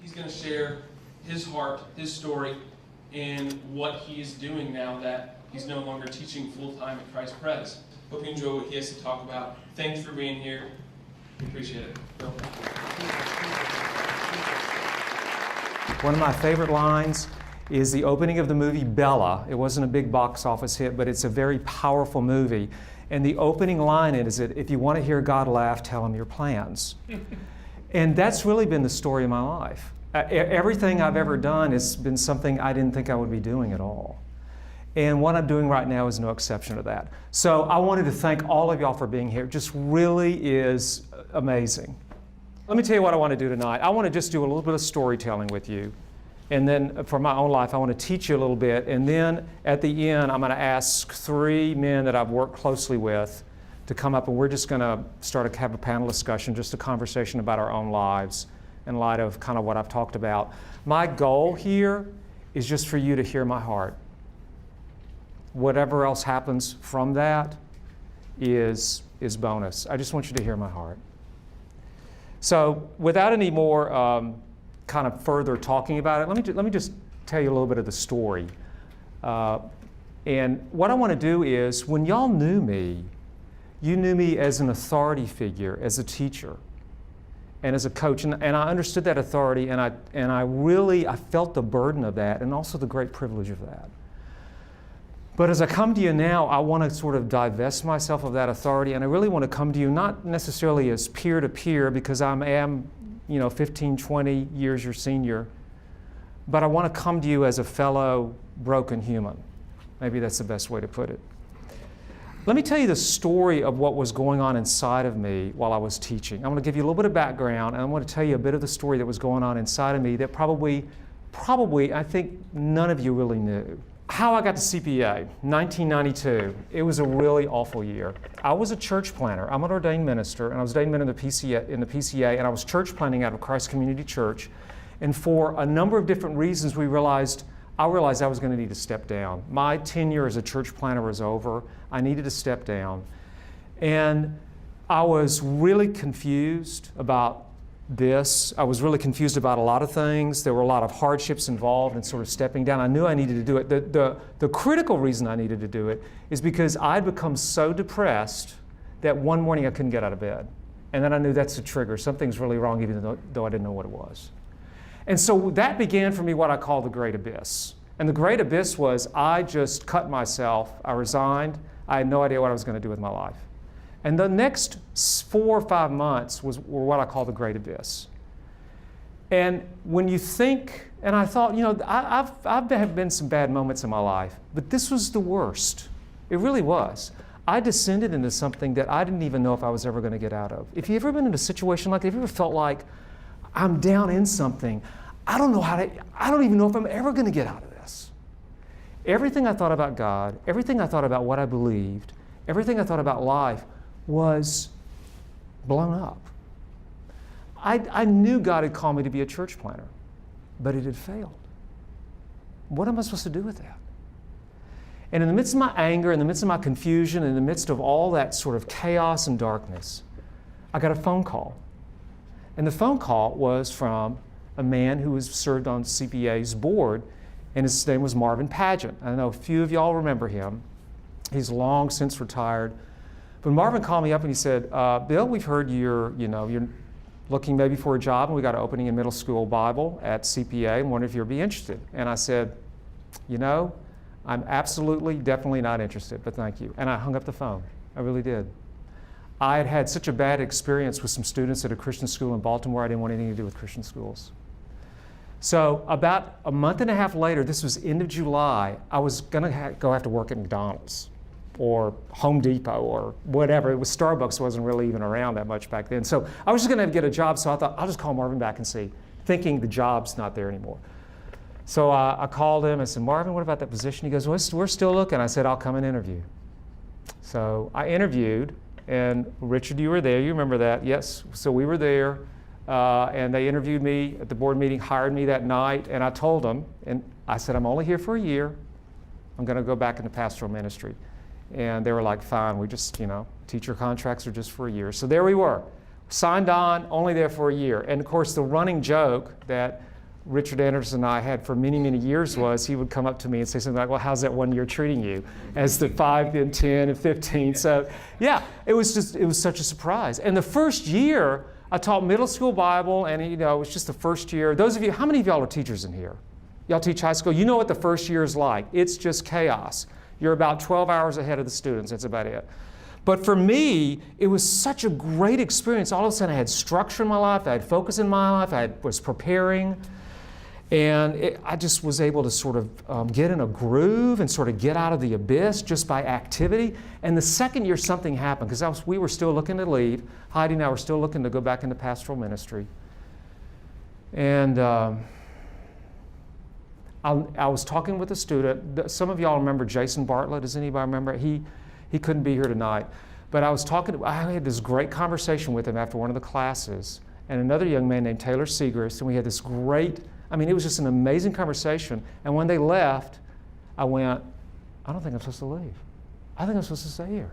he's going to share his heart, his story, and what he is doing now that he's no longer teaching full-time at Christ Pres. Hope you enjoy what he has to talk about. Thanks for being here. Appreciate it. Bill. One of my favorite lines is the opening of the movie Bella. It wasn't a big box office hit, but it's a very powerful movie. And the opening line is that if you want to hear God laugh, tell him your plans. And that's really been the story of my life. Everything I've ever done has been something I didn't think I would be doing at all. And what I'm doing right now is no exception to that. So I wanted to thank all of y'all for being here. It just really is amazing. Let me tell you what I want to do tonight. I want to just do a little bit of storytelling with you. And then for my own life, I want to teach you a little bit. And then at the end, I'm going to ask 3 men that I've worked closely with to come up, and we're just going to have a panel discussion, just a conversation about our own lives in light of kind of what I've talked about. My goal here is just for you to hear my heart. Whatever else happens from that is bonus. I just want you to hear my heart. So without any more kind of further talking about it, let me just tell you a little bit of the story. And what I want to do is, when y'all knew me, you knew me as an authority figure, as a teacher, and as a coach. And I understood that authority, and I felt the burden of that, and also the great privilege of that. But as I come to you now, I want to sort of divest myself of that authority, and I really want to come to you not necessarily as peer-to-peer, because I am 15, 20 years your senior, but I want to come to you as a fellow broken human. Maybe that's the best way to put it. Let me tell you the story of what was going on inside of me while I was teaching. I'm going to give you a little bit of background, and I want to tell you a bit of the story that was going on inside of me that probably I think none of you really knew. How I got to CPA, 1992. It was a really awful year. I was a church planter. I'm an ordained minister, and I was ordained in the PCA, and I was church planting out of Christ Community Church. And for a number of different reasons, I realized I was going to need to step down. My tenure as a church planter was over. I needed to step down. And I was really confused about this. I was really confused about a lot of things. There were a lot of hardships involved in sort of stepping down. I knew I needed to do it. The critical reason I needed to do it is because I'd become so depressed that one morning I couldn't get out of bed. And then I knew that's the trigger. Something's really wrong, even though I didn't know what it was. And so that began for me what I call the Great Abyss. And the Great Abyss was I just cut myself. I resigned. I had no idea what I was going to do with my life. And the next 4 or 5 months were what I call the Great Abyss. And when you think, and I thought, I've been some bad moments in my life, but this was the worst. It really was. I descended into something that I didn't even know if I was ever going to get out of. If you've ever been in a situation like that, if you ever felt like I'm down in something, I don't even know if I'm ever going to get out of this. Everything I thought about God, everything I thought about what I believed, everything I thought about life was blown up. I knew God had called me to be a church planter, but it had failed. What am I supposed to do with that? And in the midst of my anger, in the midst of my confusion, in the midst of all that sort of chaos and darkness, I got a phone call. And the phone call was from a man who was served on CPA's board, and his name was Marvin Pageant. I know a few of y'all remember him. He's long since retired. But Marvin called me up and he said, Bill, we've heard you're looking maybe for a job, and we got an opening in middle school Bible at CPA, and wonder if you'd be interested. And I said, I'm absolutely, definitely not interested, but thank you. And I hung up the phone. I really did. I had had such a bad experience with some students at a Christian school in Baltimore, I didn't want anything to do with Christian schools. So about a month and a half later, this was end of July, I was going to go have to work at McDonald's or Home Depot or whatever. It was Starbucks wasn't really even around that much back then. So I was just going to get a job, so I thought, I'll just call Marvin back and see, thinking the job's not there anymore. So I called him and said, Marvin, what about that position? He goes, well, we're still looking. I said, I'll come and interview. So I interviewed, and Richard, you were there. You remember that? Yes. So we were there, and they interviewed me at the board meeting, hired me that night, and I told them, and I said, I'm only here for a year. I'm going to go back into pastoral ministry. And they were like, fine, we just, teacher contracts are just for a year. So there we were, signed on, only there for a year. And of course, the running joke that Richard Anderson and I had for many, many years was he would come up to me and say something like, well, how's that 1 year treating you? As the 5 and 10 and 15. So yeah, it was such a surprise. And the first year, I taught middle school Bible, and it was just the first year. Those of you, how many of y'all are teachers in here? Y'all teach high school? You know what the first year is like. It's just chaos. You're about 12 hours ahead of the students. That's about it. But for me, it was such a great experience. All of a sudden, I had structure in my life. I had focus in my life. I was preparing. And I just was able to sort of get in a groove and sort of get out of the abyss just by activity. And the second year, something happened because we were still looking to leave. Heidi and I were still looking to go back into pastoral ministry. And I was talking with a student. Some of y'all remember Jason Bartlett. Does anybody remember? He couldn't be here tonight. But I had this great conversation with him after one of the classes, and another young man named Taylor Segrist, and we had this great, it was just an amazing conversation. And when they left, I went, I don't think I'm supposed to leave. I think I'm supposed to stay here.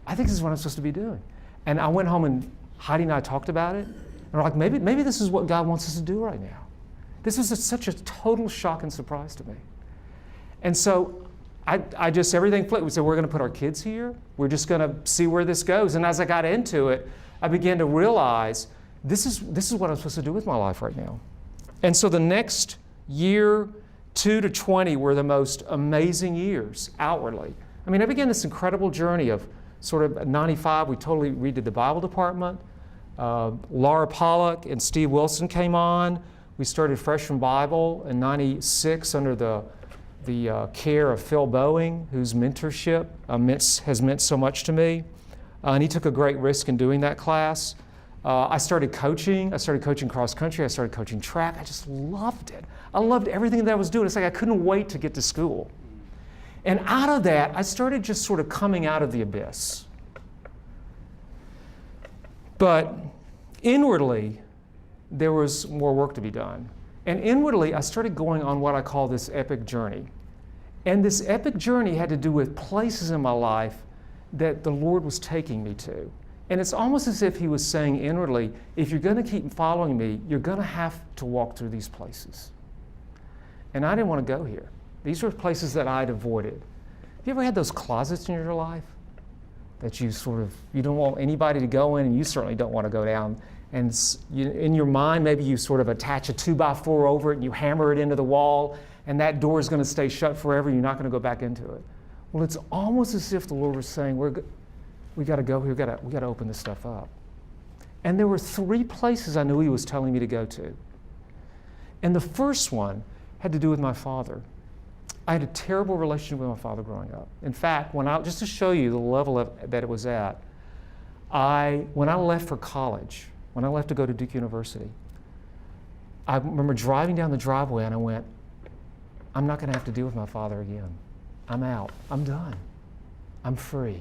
I think this is what I'm supposed to be doing. And I went home, and Heidi and I talked about it, and we're like, maybe this is what God wants us to do right now. This was such a total shock and surprise to me. And so everything flipped. We said, we're going to put our kids here. We're just going to see where this goes. And as I got into it, I began to realize this is what I'm supposed to do with my life right now. And so the next year, 2 to 20, were the most amazing years outwardly. I began this incredible journey of sort of 95, we totally redid the Bible department. Laura Pollock and Steve Wilson came on. We started Freshman Bible in 96 under the care of Phil Boeing, whose mentorship has meant so much to me. And he took a great risk in doing that class. I started coaching. I started coaching cross country. I started coaching track. I just loved it. I loved everything that I was doing. It's like I couldn't wait to get to school. And out of that, I started just sort of coming out of the abyss. But inwardly, there was more work to be done. And inwardly, I started going on what I call this epic journey. And this epic journey had to do with places in my life that the Lord was taking me to. And it's almost as if he was saying inwardly, if you're going to keep following me, you're going to have to walk through these places. And I didn't want to go here. These were places that I'd avoided. Have you ever had those closets in your life that you don't want anybody to go in, and you certainly don't want to go down? And in your mind, maybe you sort of attach a 2x4 over it and you hammer it into the wall, and that door is going to stay shut forever. You're not going to go back into it. Well, it's almost as if the Lord was saying, we got to go here. We got to open this stuff up. And there were 3 places I knew he was telling me to go to. And the first one had to do with my father. I had a terrible relationship with my father growing up. In fact, just to show you the level that it was at, when I left for college, when I left to go to Duke University, I remember driving down the driveway and I went, I'm not going to have to deal with my father again. I'm out. I'm done. I'm free.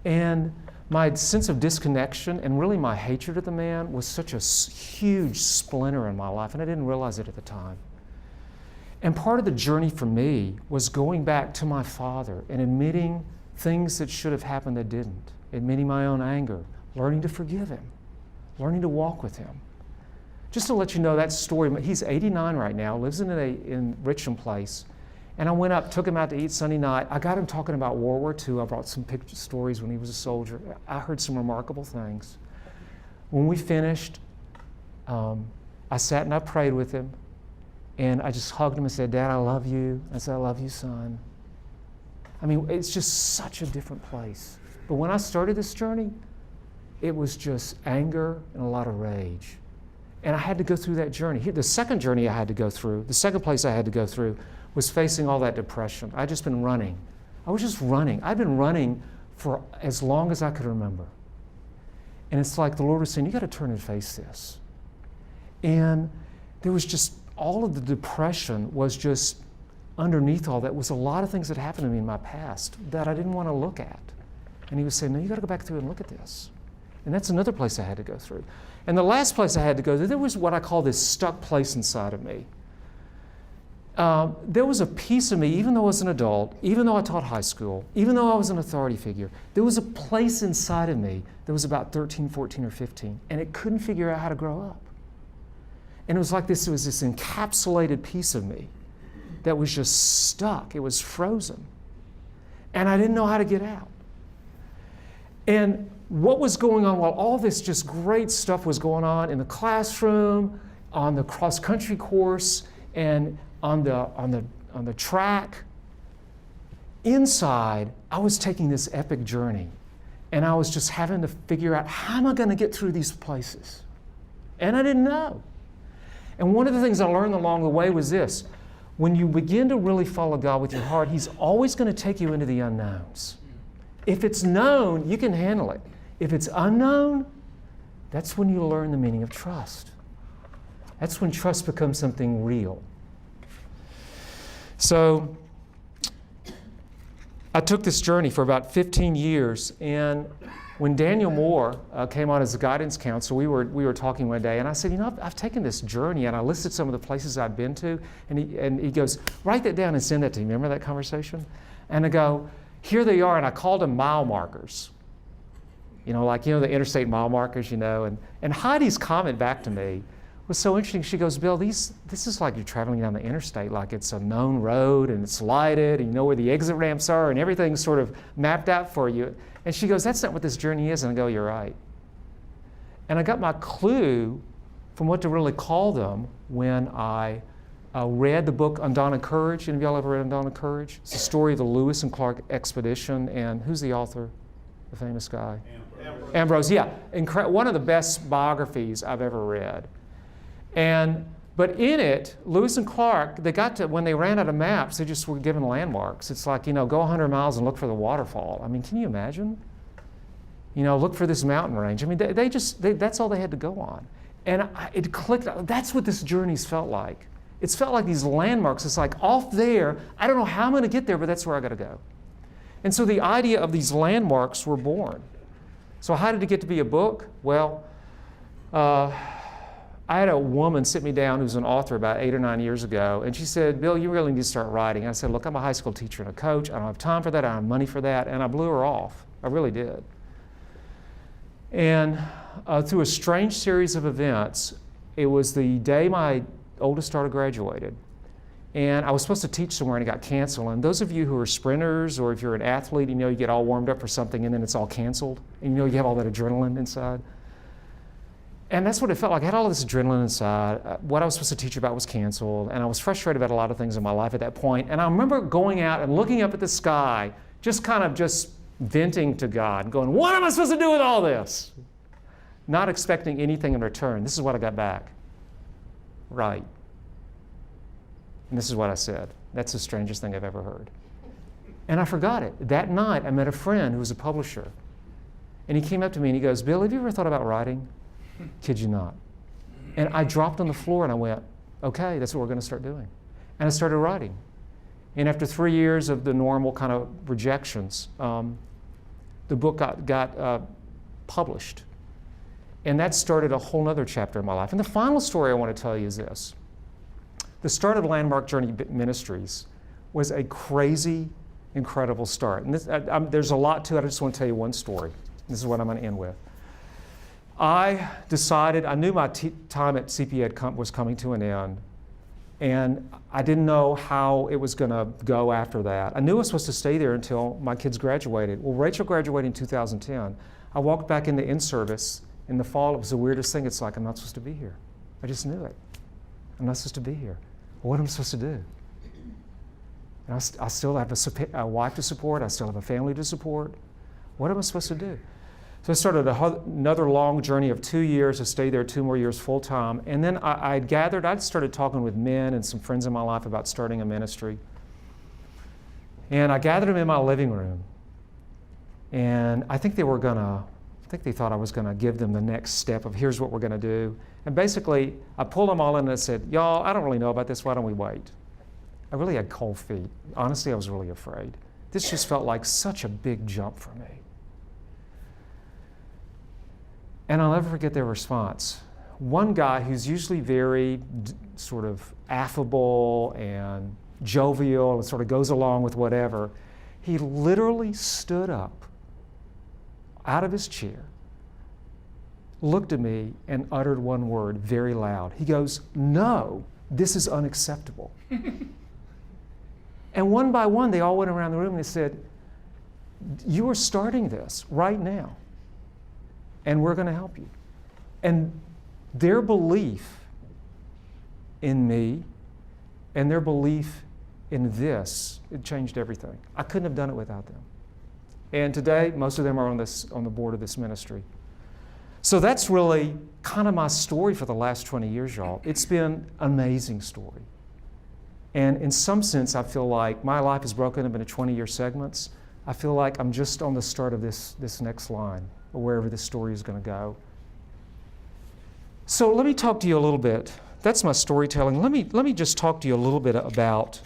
And my sense of disconnection and really my hatred of the man was such a huge splinter in my life, and I didn't realize it at the time. And part of the journey for me was going back to my father and admitting things that should have happened that didn't, admitting my own anger, learning to forgive him, learning to walk with him. Just to let you know that story, he's 89 right now, lives in Richmond Place. And I went up, took him out to eat Sunday night. I got him talking about World War II. I brought some picture stories when he was a soldier. I heard some remarkable things. When we finished, I sat and I prayed with him. And I just hugged him and said, Dad, I love you. I said, I love you, son. It's just such a different place. But when I started this journey, it was just anger and a lot of rage. And I had to go through that journey. The second journey I had to go through, the second place I had to go through was facing all that depression. I'd just been running. I was just running. I'd been running for as long as I could remember. And it's like the Lord was saying, you got to turn and face this. And there was just, all of the depression was just underneath all that was a lot of things that happened to me in my past that I didn't want to look at. And he was saying, no, you got to go back through and look at this. And that's another place I had to go through. And the last place I had to go through, there was what I call this stuck place inside of me. There was a piece of me, even though I was an adult, even though I taught high school, even though I was an authority figure, there was a place inside of me that was about 13, 14, or 15, and it couldn't figure out how to grow up. And it was like this, it was this encapsulated piece of me that was just stuck. It was frozen. And I didn't know how to get out. And what was going on while all this just great stuff was going on in the classroom, on the cross-country course, and on the track, inside, I was taking this epic journey. And I was just having to figure out, how am I going to get through these places? And I didn't know. And one of the things I learned along the way was this. When you begin to really follow God with your heart, He's always going to take you into the unknowns. If it's known, you can handle it. If it's unknown, that's when you learn the meaning of trust. That's when trust becomes something real. So I took this journey for about 15 years, and when Daniel Moore came on as a guidance counselor, we were talking one day, and I said, I've taken this journey, and I listed some of the places I've been to, and he goes, write that down and send that to me. Remember that conversation? And I go, here they are, and I called them mile markers. The interstate mile markers, and Heidi's comment back to me was so interesting. She goes, Bill, this is like you're traveling down the interstate, like it's a known road and it's lighted and you know where the exit ramps are and everything's sort of mapped out for you. And she goes, that's not what this journey is. And I go, you're right. And I got my clue from what to really call them when I read the book Undaunted Courage. Any of y'all ever read Undaunted Courage? It's the story of the Lewis and Clark expedition. And who's the author? The famous guy? Ambrose, yeah. One of the best biographies I've ever read. But in it, Lewis and Clark, when they ran out of maps, they just were given landmarks. It's like, go 100 miles and look for the waterfall. I mean, can you imagine? Look for this mountain range. I mean, that's all they had to go on. And it clicked. That's what this journey's felt like. It's felt like these landmarks. It's like off there, I don't know how I'm going to get there, but that's where I got to go. And so the idea of these landmarks were born. So how did it get to be a book? Well, I had a woman sit me down who's an author about 8 or 9 years ago, and she said, Bill, you really need to start writing. I said, look, I'm a high school teacher and a coach. I don't have time for that. I don't have money for that. And I blew her off. I really did. And through a strange series of events, it was the day my oldest daughter graduated. And I was supposed to teach somewhere and it got canceled. And those of you who are sprinters, or if you're an athlete, you get all warmed up for something and then it's all canceled. And you have all that adrenaline inside. And that's what it felt like. I had all this adrenaline inside. What I was supposed to teach about was canceled, and I was frustrated about a lot of things in my life at that point. And I remember going out and looking up at the sky, just venting to God, going, what am I supposed to do with all this? Not expecting anything in return. This is what I got back. Right. And this is what I said. That's the strangest thing I've ever heard. And I forgot it. That night, I met a friend who was a publisher. And he came up to me and he goes, Bill, have you ever thought about writing? Kid you not. And I dropped on the floor and I went, okay, that's what we're going to start doing. And I started writing. And after 3 years of the normal kind of rejections, the book got published. And that started a whole other chapter in my life. And the final story I want to tell you is this. The start of Landmark Journey Ministries was a crazy, incredible start. And there's a lot to it. I just want to tell you one story. This is what I'm going to end with. I decided, I knew my time at CP Ed was coming to an end, and I didn't know how it was going to go after that. I knew I was supposed to stay there until my kids graduated. Well, Rachel graduated in 2010. I walked back into in-service in the fall. It was the weirdest thing. It's like, I'm not supposed to be here. I just knew it. I'm not supposed to be here. Well, what am I supposed to do? And I still have a wife to support. I still have a family to support. What am I supposed to do? So I started another long journey of 2 years. I stayed there 2 more years full time. And then I'd started talking with men and some friends in my life about starting a ministry. And I gathered them in my living room. And I think they thought I was going to give them the next step of here's what we're going to do. And basically, I pulled them all in and I said, y'all, I don't really know about this. Why don't we wait? I really had cold feet. Honestly, I was really afraid. This just felt like such a big jump for me. And I'll never forget their response. One guy who's usually very sort of affable and jovial and sort of goes along with whatever, he literally stood up out of his chair, looked at me and uttered one word very loud. He goes, "No, this is unacceptable." And one by one, they all went around the room and they said, "You are starting this right now, and we're going to help you." And their belief in me and their belief in this, it changed everything. I couldn't have done it without them. And today, most of them are on the board of this ministry. So that's really kind of my story for the last 20 years, y'all. It's been an amazing story. And in some sense, I feel like my life is broken up into 20-year segments. I feel like I'm just on the start of this next line, or wherever this story is going to go. So let me talk to you a little bit. That's my storytelling. Let me just talk to you a little bit about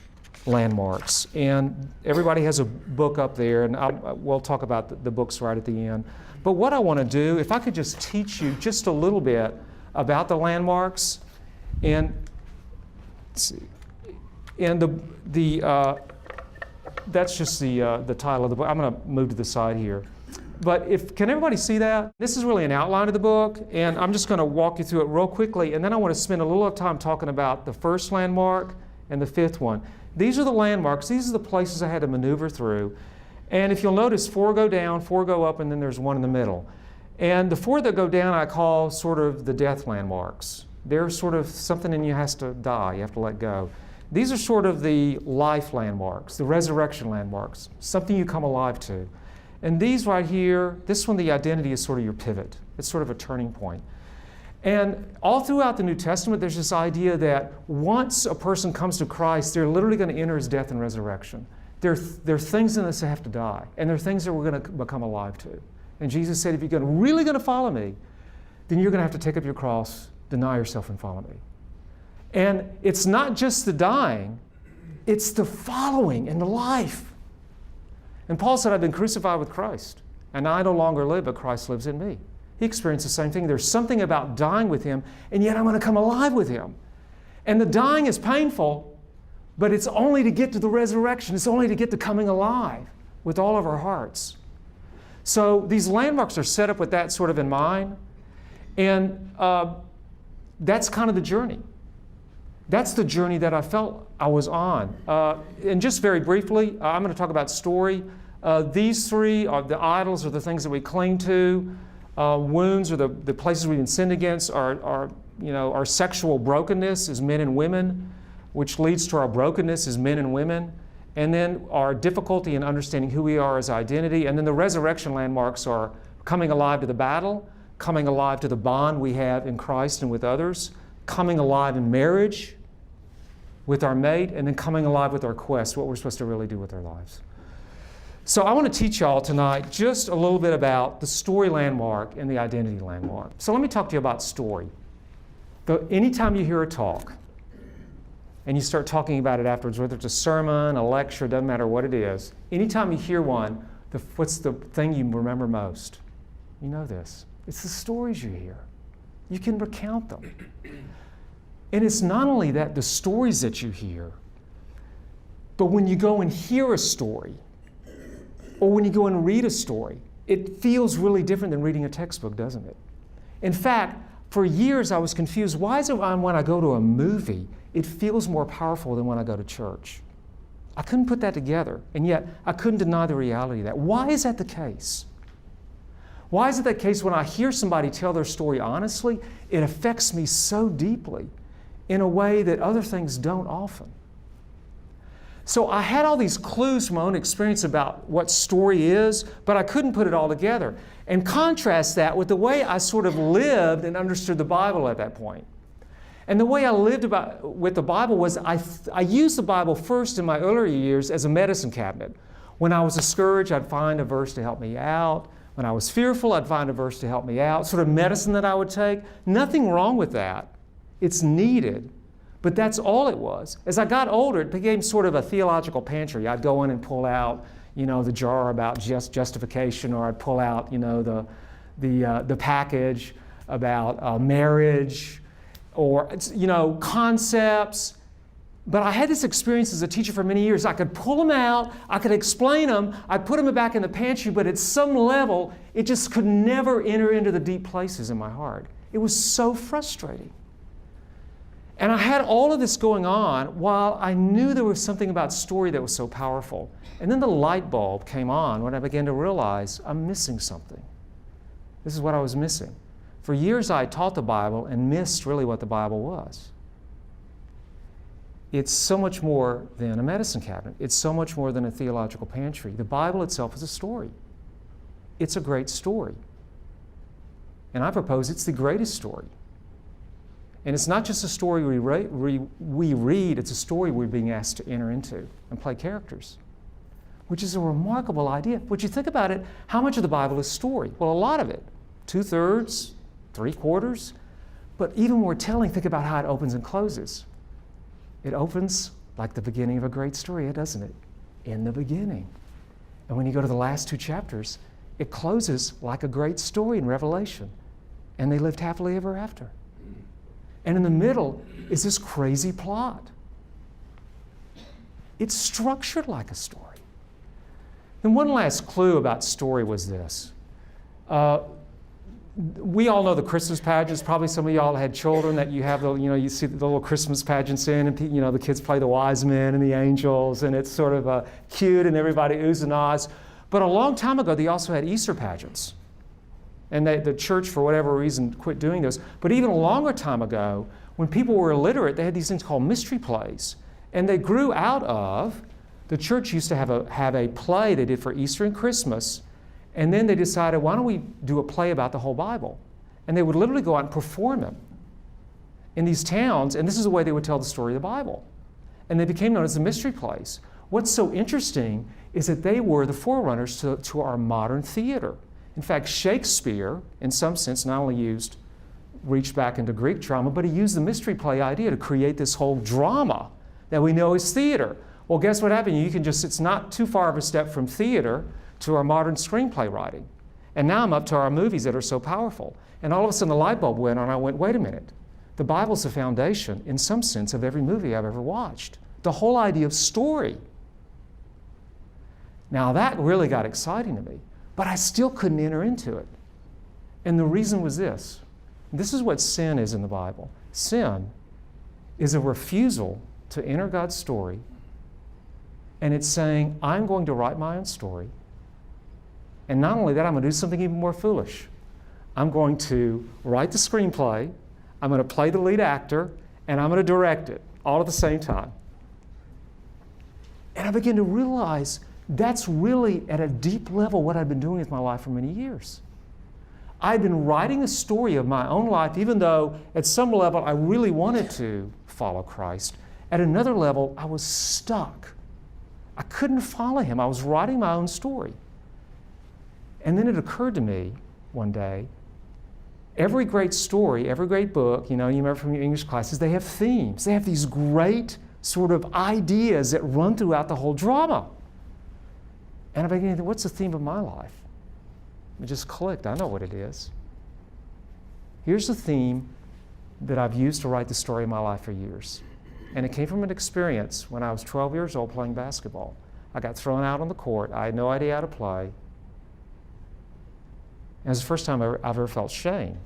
landmarks. And everybody has a book up there, and we'll talk about the books right at the end. But what I want to do, if I could just teach you just a little bit about the landmarks, and let's see. And that's just the title of the book. I'm going to move to the side here. But can everybody see that? This is really an outline of the book, and I'm just going to walk you through it real quickly, and then I want to spend a little time talking about the first landmark and the fifth one. These are the landmarks. These are the places I had to maneuver through. And if you'll notice, 4 go down, 4 go up, and then there's one in the middle. And the 4 that go down I call sort of the death landmarks. They're sort of something in you has to die. You have to let go. These are sort of the life landmarks, the resurrection landmarks, something you come alive to. And these right here, this one, the identity is sort of your pivot. It's sort of a turning point. And all throughout the New Testament, there's this idea that once a person comes to Christ, they're literally going to enter his death and resurrection. There are things in us that have to die, and there are things that we're going to become alive to. And Jesus said, if you're really going to follow me, then you're going to have to take up your cross, deny yourself, and follow me. And it's not just the dying, it's the following and the life. And Paul said, I've been crucified with Christ, and I no longer live, but Christ lives in me. He experienced the same thing. There's something about dying with him, and yet I'm going to come alive with him. And the dying is painful, but it's only to get to the resurrection. It's only to get to coming alive with all of our hearts. So these landmarks are set up with that sort of in mind, and that's kind of the journey. That's the journey that I felt I was on. And just very briefly, I'm going to talk about story. These 3 are the idols, are the things that we cling to. Wounds are the places we've been sinned against. Our sexual brokenness as men and women, which leads to our brokenness as men and women. And then our difficulty in understanding who we are as identity. And then the resurrection landmarks are coming alive to the battle, coming alive to the bond we have in Christ and with others, coming alive in marriage with our mate, and then coming alive with our quest, what we're supposed to really do with our lives. So I want to teach y'all tonight just a little bit about the story landmark and the identity landmark. So let me talk to you about story. Anytime you hear a talk, and you start talking about it afterwards, whether it's a sermon, a lecture, doesn't matter what it is, anytime you hear one, what's the thing you remember most? You know this. It's the stories you hear. You can recount them. And it's not only that, the stories that you hear, but when you go and hear a story, or when you go and read a story, it feels really different than reading a textbook, doesn't it? In fact, for years I was confused. Why is it when I go to a movie, it feels more powerful than when I go to church? I couldn't put that together, and yet I couldn't deny the reality of that. Why is that the case? Why is it the case when I hear somebody tell their story honestly, it affects me so deeply in a way that other things don't often? So I had all these clues from my own experience about what story is, but I couldn't put it all together. And contrast that with the way I sort of lived and understood the Bible at that point. And the way I lived with the Bible was I used the Bible first in my earlier years as a medicine cabinet. When I was discouraged, I'd find a verse to help me out. When I was fearful, I'd find a verse to help me out. Sort of medicine that I would take. Nothing wrong with that. It's needed. But that's all it was. As I got older, it became sort of a theological pantry. I'd go in and pull out, the jar about justification, or I'd pull out, the package about marriage, or concepts. But I had this experience as a teacher for many years. I could pull them out, I could explain them, I'd put them back in the pantry, but at some level, it just could never enter into the deep places in my heart. It was so frustrating. And I had all of this going on while I knew there was something about story that was so powerful. And then the light bulb came on when I began to realize I'm missing something. This is what I was missing. For years I taught the Bible and missed really what the Bible was. It's so much more than a medicine cabinet. It's so much more than a theological pantry. The Bible itself is a story. It's a great story. And I propose it's the greatest story. And it's not just a story we read, it's a story we're being asked to enter into and play characters, which is a remarkable idea. But you think about it, how much of the Bible is story? Well, a lot of it, 2/3, 3/4. But even more telling, think about how it opens and closes. It opens like the beginning of a great story, doesn't it? In the beginning. And when you go to the last 2 chapters, it closes like a great story in Revelation. And they lived happily ever after. And in the middle is this crazy plot. It's structured like a story. And one last clue about story was this. We all know the Christmas pageants. Probably some of y'all had children that you have, you see the little Christmas pageants in, and the kids play the wise men and the angels, and it's sort of cute, and everybody oohs and ahs. But a long time ago, they also had Easter pageants. And the church, for whatever reason, quit doing those. But even a longer time ago, when people were illiterate, they had these things called mystery plays. And they grew out of, the church used to have a play they did for Easter and Christmas. And then they decided, why don't we do a play about the whole Bible? And they would literally go out and perform them in these towns, and this is the way they would tell the story of the Bible. And they became known as the mystery plays. What's so interesting is that they were the forerunners to our modern theater. In fact, Shakespeare, in some sense, not only reached back into Greek drama, but he used the mystery play idea to create this whole drama that we know as theater. Well, guess what happened? It's not too far of a step from theater to our modern screenplay writing. And now I'm up to our movies that are so powerful. And all of a sudden the light bulb went on, and I went, wait a minute. The Bible's the foundation, in some sense, of every movie I've ever watched. The whole idea of story. Now that really got exciting to me, but I still couldn't enter into it. And the reason was this. This is what sin is in the Bible. Sin is a refusal to enter God's story, and it's saying, I'm going to write my own story. And not only that, I'm going to do something even more foolish. I'm going to write the screenplay, I'm going to play the lead actor, and I'm going to direct it all at the same time. And I began to realize that's really, at a deep level, what I've been doing with my life for many years. I've been writing a story of my own life, even though at some level I really wanted to follow Christ. At another level, I was stuck. I couldn't follow him. I was writing my own story. And then it occurred to me one day, every great story, every great book, you remember from your English classes, they have themes. They have these great sort of ideas that run throughout the whole drama. And I began to think, what's the theme of my life? It just clicked. I know what it is. Here's the theme that I've used to write the story of my life for years. And it came from an experience when I was 12 years old playing basketball. I got thrown out on the court. I had no idea how to play. It was the first time I've ever felt shame.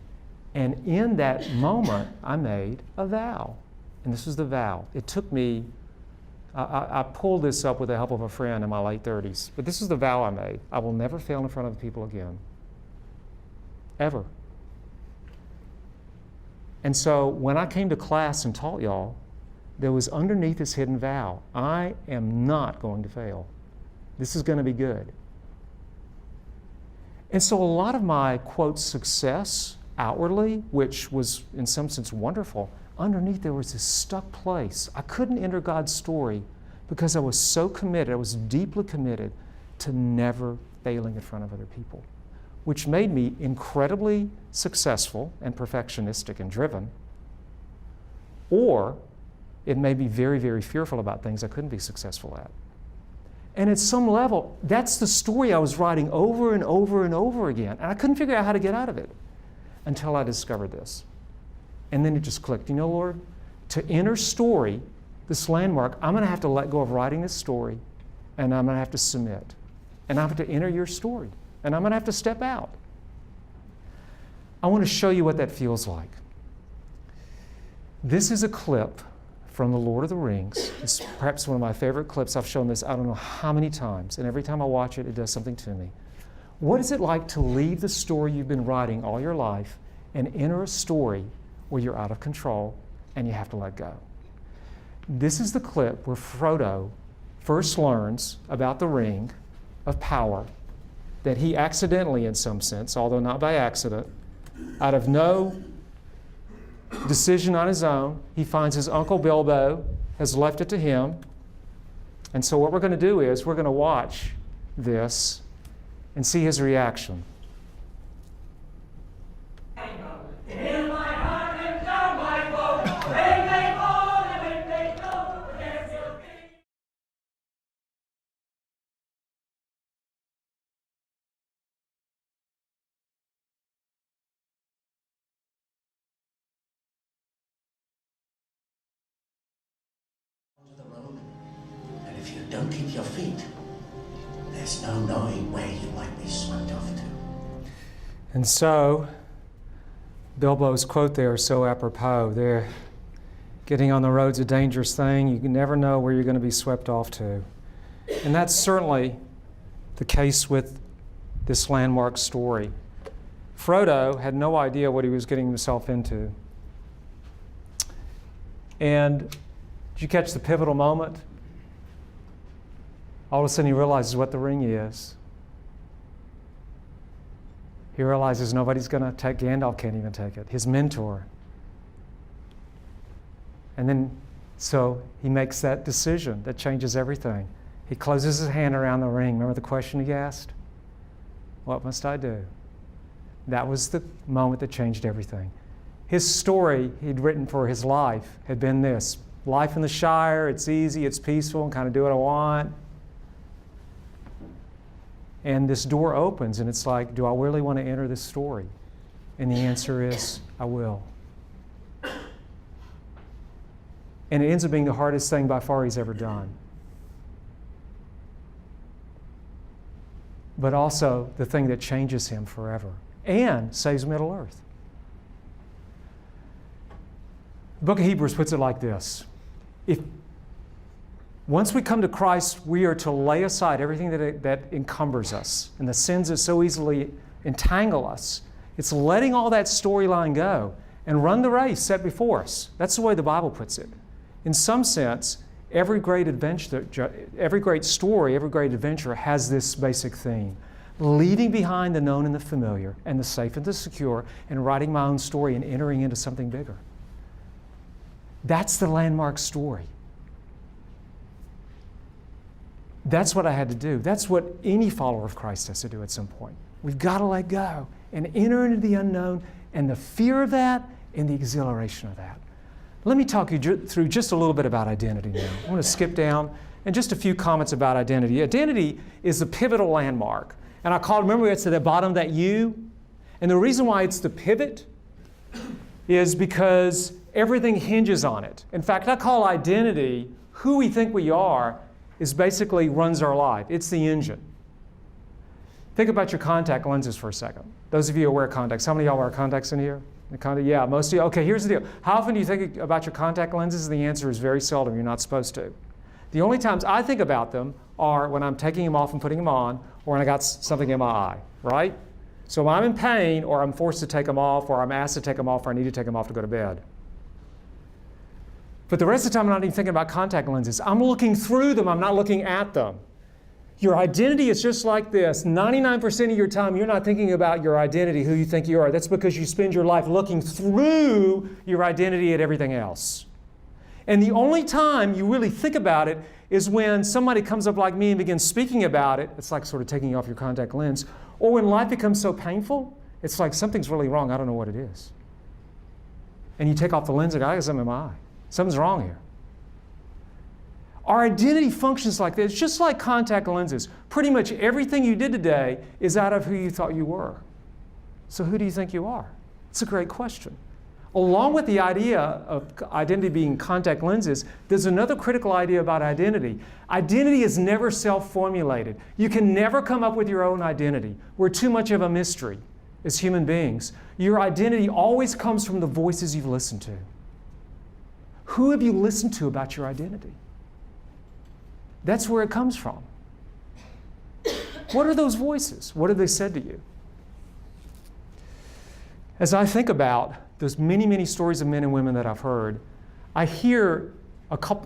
And in that moment, I made a vow. And this was the vow. It took me, I pulled this up with the help of a friend in my late 30s. But this is the vow I made. I will never fail in front of people again. Ever. And so when I came to class and taught y'all, there was underneath this hidden vow, I am not going to fail. This is going to be good. And so a lot of my, quote, success outwardly, which was in some sense wonderful, underneath there was this stuck place. I couldn't enter God's story because I was so committed, I was deeply committed to never failing in front of other people, which made me incredibly successful and perfectionistic and driven, or it made me very, very fearful about things I couldn't be successful at. And at some level, that's the story I was writing over and over and over again. And I couldn't figure out how to get out of it until I discovered this. And then it just clicked. Lord, to enter story this landmark, I'm going to have to let go of writing this story, and I'm going to have to submit. And I have to enter your story, and I'm going to have to step out. I want to show you what that feels like. This is a clip from The Lord of the Rings. It's perhaps one of my favorite clips. I've shown this I don't know how many times, and every time I watch it, it does something to me. What is it like to leave the story you've been writing all your life and enter a story where you're out of control and you have to let go? This is the clip where Frodo first learns about the ring of power that he accidentally, in some sense, although not by accident, out of no decision on his own, he finds his uncle Bilbo has left it to him. And so what we're going to do is we're going to watch this and see his reaction. And if you don't keep your feet, there's no knowing where you might be swept off to. And so, Bilbo's quote there is so apropos. There, getting on the road's a dangerous thing. You can never know where you're going to be swept off to. And that's certainly the case with this landmark story. Frodo had no idea what he was getting himself into. And did you catch the pivotal moment? All of a sudden he realizes what the ring is. He realizes nobody's going to take, Gandalf can't even take it, his mentor. And then, so he makes that decision that changes everything. He closes his hand around the ring. Remember the question he asked? What must I do? That was the moment that changed everything. His story he'd written for his life had been this: life in the Shire, it's easy, it's peaceful, and kind of do what I want. And this door opens, and it's like, do I really want to enter this story? And the answer is, I will. And it ends up being the hardest thing by far he's ever done. But also the thing that changes him forever and saves Middle-earth. The book of Hebrews puts it like this: once we come to Christ, we are to lay aside everything that encumbers us and the sins that so easily entangle us. It's letting all that storyline go and run the race set before us. That's the way the Bible puts it. In some sense, every great story, every great adventure has this basic theme: leaving behind the known and the familiar and the safe and the secure, and writing my own story and entering into something bigger. That's the landmark story. That's what I had to do. That's what any follower of Christ has to do at some point. We've got to let go and enter into the unknown, and the fear of that and the exhilaration of that. Let me talk you through just a little bit about identity now. I'm going to skip down and just a few comments about identity. Identity is the pivotal landmark. And remember it's at the bottom, that U? And the reason why it's the pivot is because everything hinges on it. In fact, I call identity who we think we are is basically runs our life. It's the engine. Think about your contact lenses for a second. Those of you who wear contacts, how many of y'all wear contacts in here? Yeah, most of you. Okay, here's the deal. How often do you think about your contact lenses? The answer is very seldom. You're not supposed to. The only times I think about them are when I'm taking them off and putting them on, or when I got something in my eye, right? So when I'm in pain, or I'm forced to take them off, or I'm asked to take them off, or I need to take them off to go to bed. But the rest of the time, I'm not even thinking about contact lenses. I'm looking through them. I'm not looking at them. Your identity is just like this. 99% of your time, you're not thinking about your identity, who you think you are. That's because you spend your life looking through your identity at everything else. And the only time you really think about it is when somebody comes up like me and begins speaking about it. It's like sort of taking off your contact lens. Or when life becomes so painful, it's like something's really wrong. I don't know what it is. And you take off the lens and go, I got something in my eye. Something's wrong here. Our identity functions like this, just like contact lenses. Pretty much everything you did today is out of who you thought you were. So who do you think you are? It's a great question. Along with the idea of identity being contact lenses, there's another critical idea about identity. Identity is never self-formulated. You can never come up with your own identity. We're too much of a mystery as human beings. Your identity always comes from the voices you've listened to. Who have you listened to about your identity? That's where it comes from. What are those voices? What have they said to you? As I think about those many, many stories of men and women that I've heard, I hear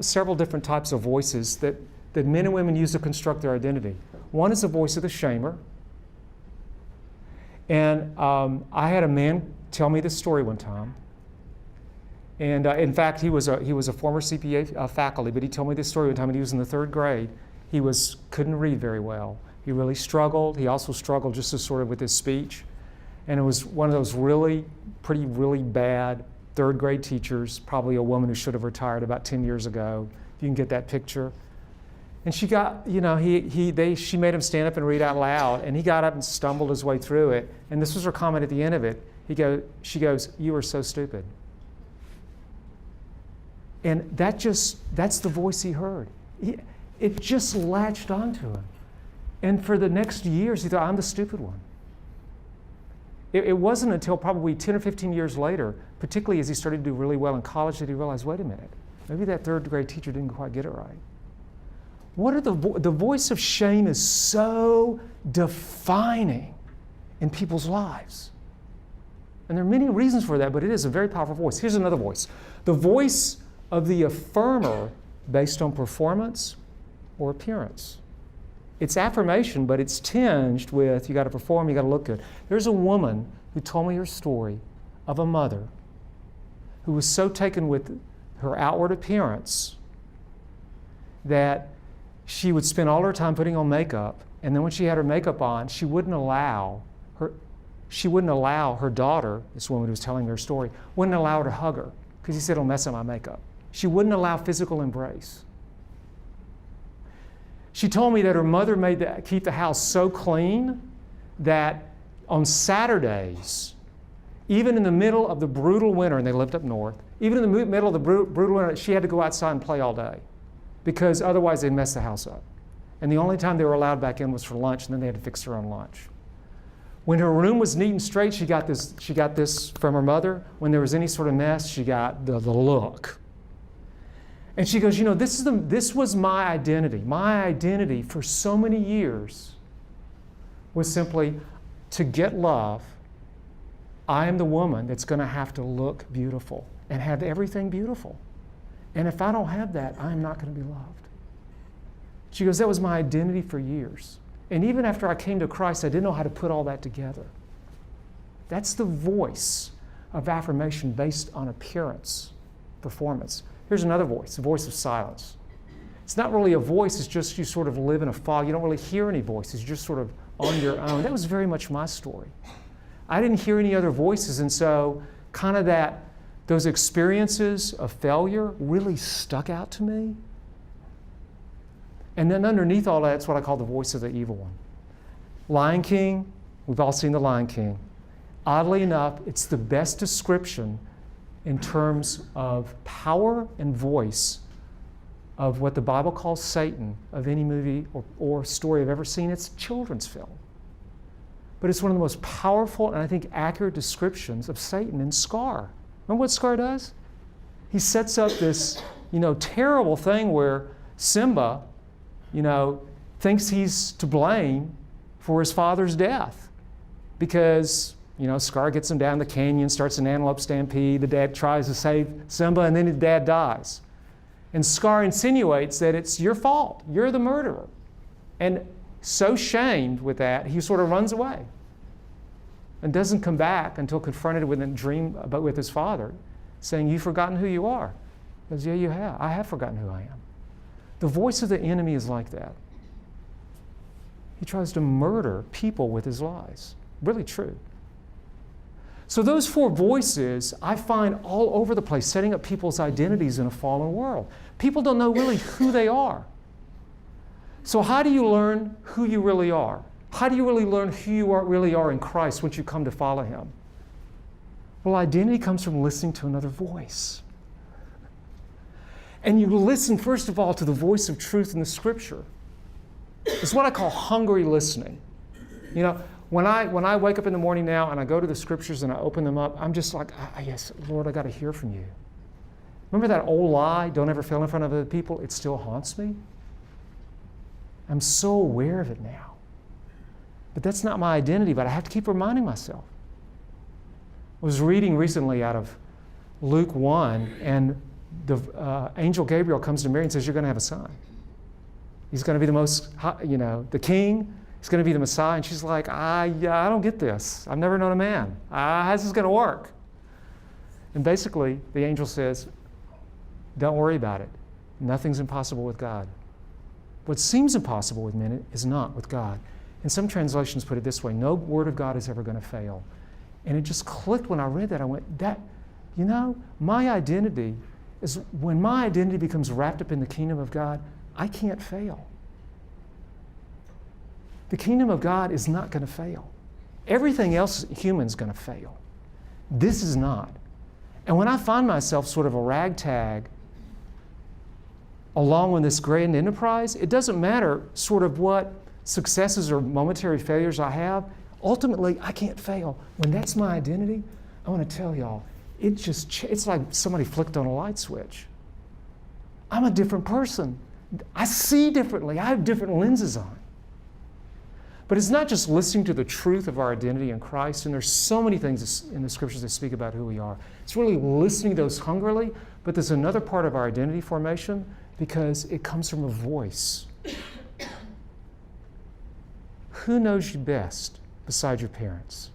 several different types of voices that men and women use to construct their identity. One is the voice of the shamer. And I had a man tell me this story one time. And in fact, he was a former CPA faculty, but he told me this story one time when he was in the 3rd grade. He couldn't read very well. He really struggled. He also struggled just as sort of with his speech. And it was one of those really bad 3rd grade teachers, probably a woman who should have retired about 10 years ago, if you can get that picture. And she got, she made him stand up and read out loud, and he got up and stumbled his way through it. And this was her comment at the end of it. She goes, "You are so stupid." And that's the voice he heard. It just latched onto him. And for the next years, he thought, "I'm the stupid one." It wasn't until probably 10 or 15 years later, particularly as he started to do really well in college, that he realized, wait a minute, maybe that 3rd grade teacher didn't quite get it right. What are the voice of shame is so defining in people's lives. And there are many reasons for that, but it is a very powerful voice. Here's another voice. The voice of the affirmer based on performance or appearance. It's affirmation, but it's tinged with, you got to perform, you got to look good. There's a woman who told me her story of a mother who was so taken with her outward appearance that she would spend all her time putting on makeup, and then when she had her makeup on, she wouldn't allow her daughter, this woman who was telling her story, wouldn't allow her to hug her because he said it'll mess up my makeup. She wouldn't allow physical embrace. She told me that her mother keep the house so clean that on Saturdays, even in the middle of the brutal winter, and they lived up north, even in the middle of the brutal winter, she had to go outside and play all day because otherwise they'd mess the house up. And the only time they were allowed back in was for lunch, and then they had to fix their own lunch. When her room was neat and straight, she got this from her mother. When there was any sort of mess, she got the look. And she goes, this was my identity. My identity for so many years was simply to get love. I am the woman that's going to have to look beautiful and have everything beautiful. And if I don't have that, I am not going to be loved. She goes, that was my identity for years. And even after I came to Christ, I didn't know how to put all that together. That's the voice of affirmation based on appearance, performance. Here's another voice, the voice of silence. It's not really a voice, it's just you sort of live in a fog. You don't really hear any voices, you're just sort of on your own. That was very much my story. I didn't hear any other voices, and so kind of those experiences of failure really stuck out to me. And then underneath all that, it's what I call the voice of the evil one. Lion King, we've all seen The Lion King. Oddly enough, it's the best description in terms of power and voice of what the Bible calls Satan of any movie or story I've ever seen. It's a children's film. But it's one of the most powerful and I think accurate descriptions of Satan in Scar. Remember what Scar does? He sets up this, terrible thing where Simba, thinks he's to blame for his father's death because Scar gets him down the canyon, starts an antelope stampede. The dad tries to save Simba, and then his dad dies. And Scar insinuates that it's your fault. You're the murderer. And so shamed with that, he sort of runs away and doesn't come back until confronted with a dream with his father, saying, "You've forgotten who you are." He goes, "Yeah, you have. I have forgotten who I am." The voice of the enemy is like that. He tries to murder people with his lies. Really true. So those four voices I find all over the place, setting up people's identities in a fallen world. People don't know really who they are. So how do you learn who you really are? How do you really learn who you really are in Christ once you come to follow Him? Well, identity comes from listening to another voice. And you listen, first of all, to the voice of truth in the Scripture. It's what I call hungry listening. You know, when I wake up in the morning now and I go to the Scriptures and I open them up, I'm just like, yes, Lord, I got to hear from you. Remember that old lie, don't ever fail in front of other people? It still haunts me. I'm so aware of it now. But that's not my identity, but I have to keep reminding myself. I was reading recently out of Luke 1, and the angel Gabriel comes to Mary and says, you're going to have a son. He's going to be the most, the king. He's going to be the Messiah. And she's like, I don't get this. I've never known a man. How's this going to work? And basically, the angel says, don't worry about it. Nothing's impossible with God. What seems impossible with men is not with God. And some translations put it this way, no word of God is ever going to fail. And it just clicked when I read that. I went, my identity is, when my identity becomes wrapped up in the kingdom of God, I can't fail. The kingdom of God is not going to fail. Everything else human's going to fail. This is not. And when I find myself sort of a ragtag along with this grand enterprise, it doesn't matter sort of what successes or momentary failures I have. Ultimately, I can't fail. When that's my identity, I want to tell y'all, it's like somebody flicked on a light switch. I'm a different person. I see differently. I have different lenses on. But it's not just listening to the truth of our identity in Christ, and there's so many things in the Scriptures that speak about who we are. It's really listening to those hungrily, but there's another part of our identity formation because it comes from a voice. Who knows you best besides your parents?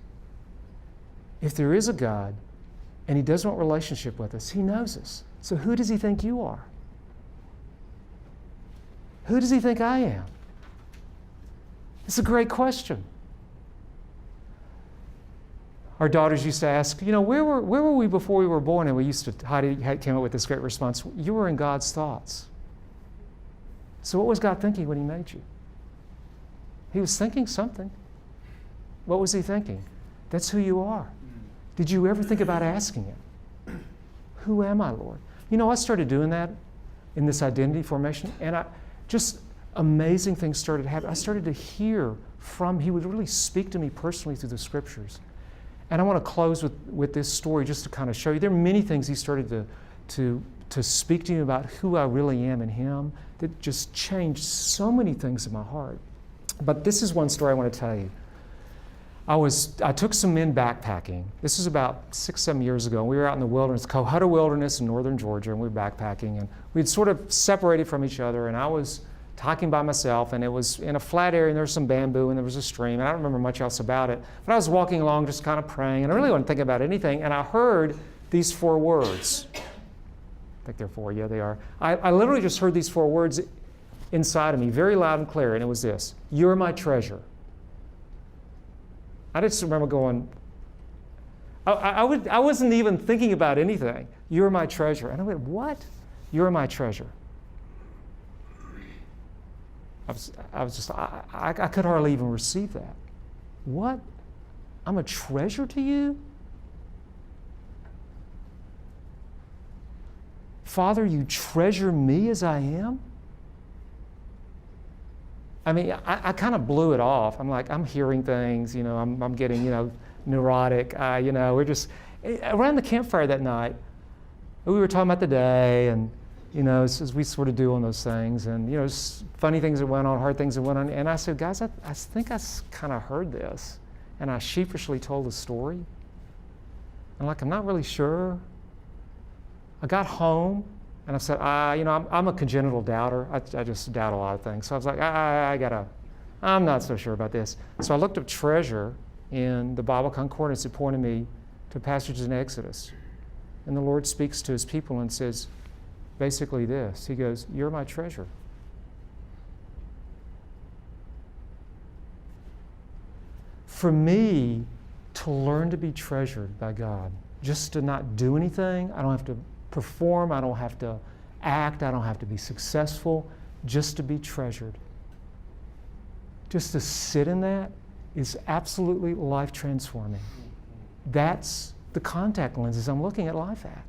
If there is a God and He does want relationship with us, He knows us. So who does He think you are? Who does He think I am? It's a great question. Our daughters used to ask, where were we before we were born? And we used to, Heidi came up with this great response, you were in God's thoughts. So what was God thinking when He made you? He was thinking something. What was He thinking? That's who you are. Did you ever think about asking Him? Who am I, Lord? I started doing that in this identity formation, and just amazing things started happening. I started to hear from, He would really speak to me personally through the Scriptures. And I want to close with this story just to kind of show you. There are many things He started to speak to me about who I really am in Him that just changed so many things in my heart. But this is one story I want to tell you. I took some men backpacking. This was about 6-7 years ago. We were out in the wilderness, Cohutta Wilderness in northern Georgia, and we were backpacking. And we'd sort of separated from each other, and I was talking by myself, and it was in a flat area, and there was some bamboo, and there was a stream, and I don't remember much else about it. But I was walking along just kind of praying, and I really wasn't thinking about anything, and I heard these 4 words. I think they're 4, yeah, they are. I literally just heard these 4 words inside of me, very loud and clear, and it was this: you're my treasure. I just remember going, I wasn't even thinking about anything. You're my treasure. And I went, what? You're my treasure. I could hardly even receive that. What? I'm a treasure to you? Father, you treasure me as I am? I mean, I kind of blew it off. I'm like, I'm hearing things, I'm getting, neurotic. We're just, around the campfire that night, we were talking about the day and, as we sort of do on those things, and, funny things that went on, hard things that went on. And I said, guys, I think I kind of heard this. And I sheepishly told the story. I'm like, I'm not really sure. I got home. And I said, I'm a congenital doubter. I just doubt a lot of things. So I was like, I'm not so sure about this. So I looked up treasure in the Bible Concordance. It pointed me to passages in Exodus. And the Lord speaks to His people and says basically this. He goes, you're my treasure. For me to learn to be treasured by God, just to not do anything, I don't have to perform, I don't have to act, I don't have to be successful, just to be treasured. Just to sit in that is absolutely life transforming. That's the contact lenses I'm looking at life at.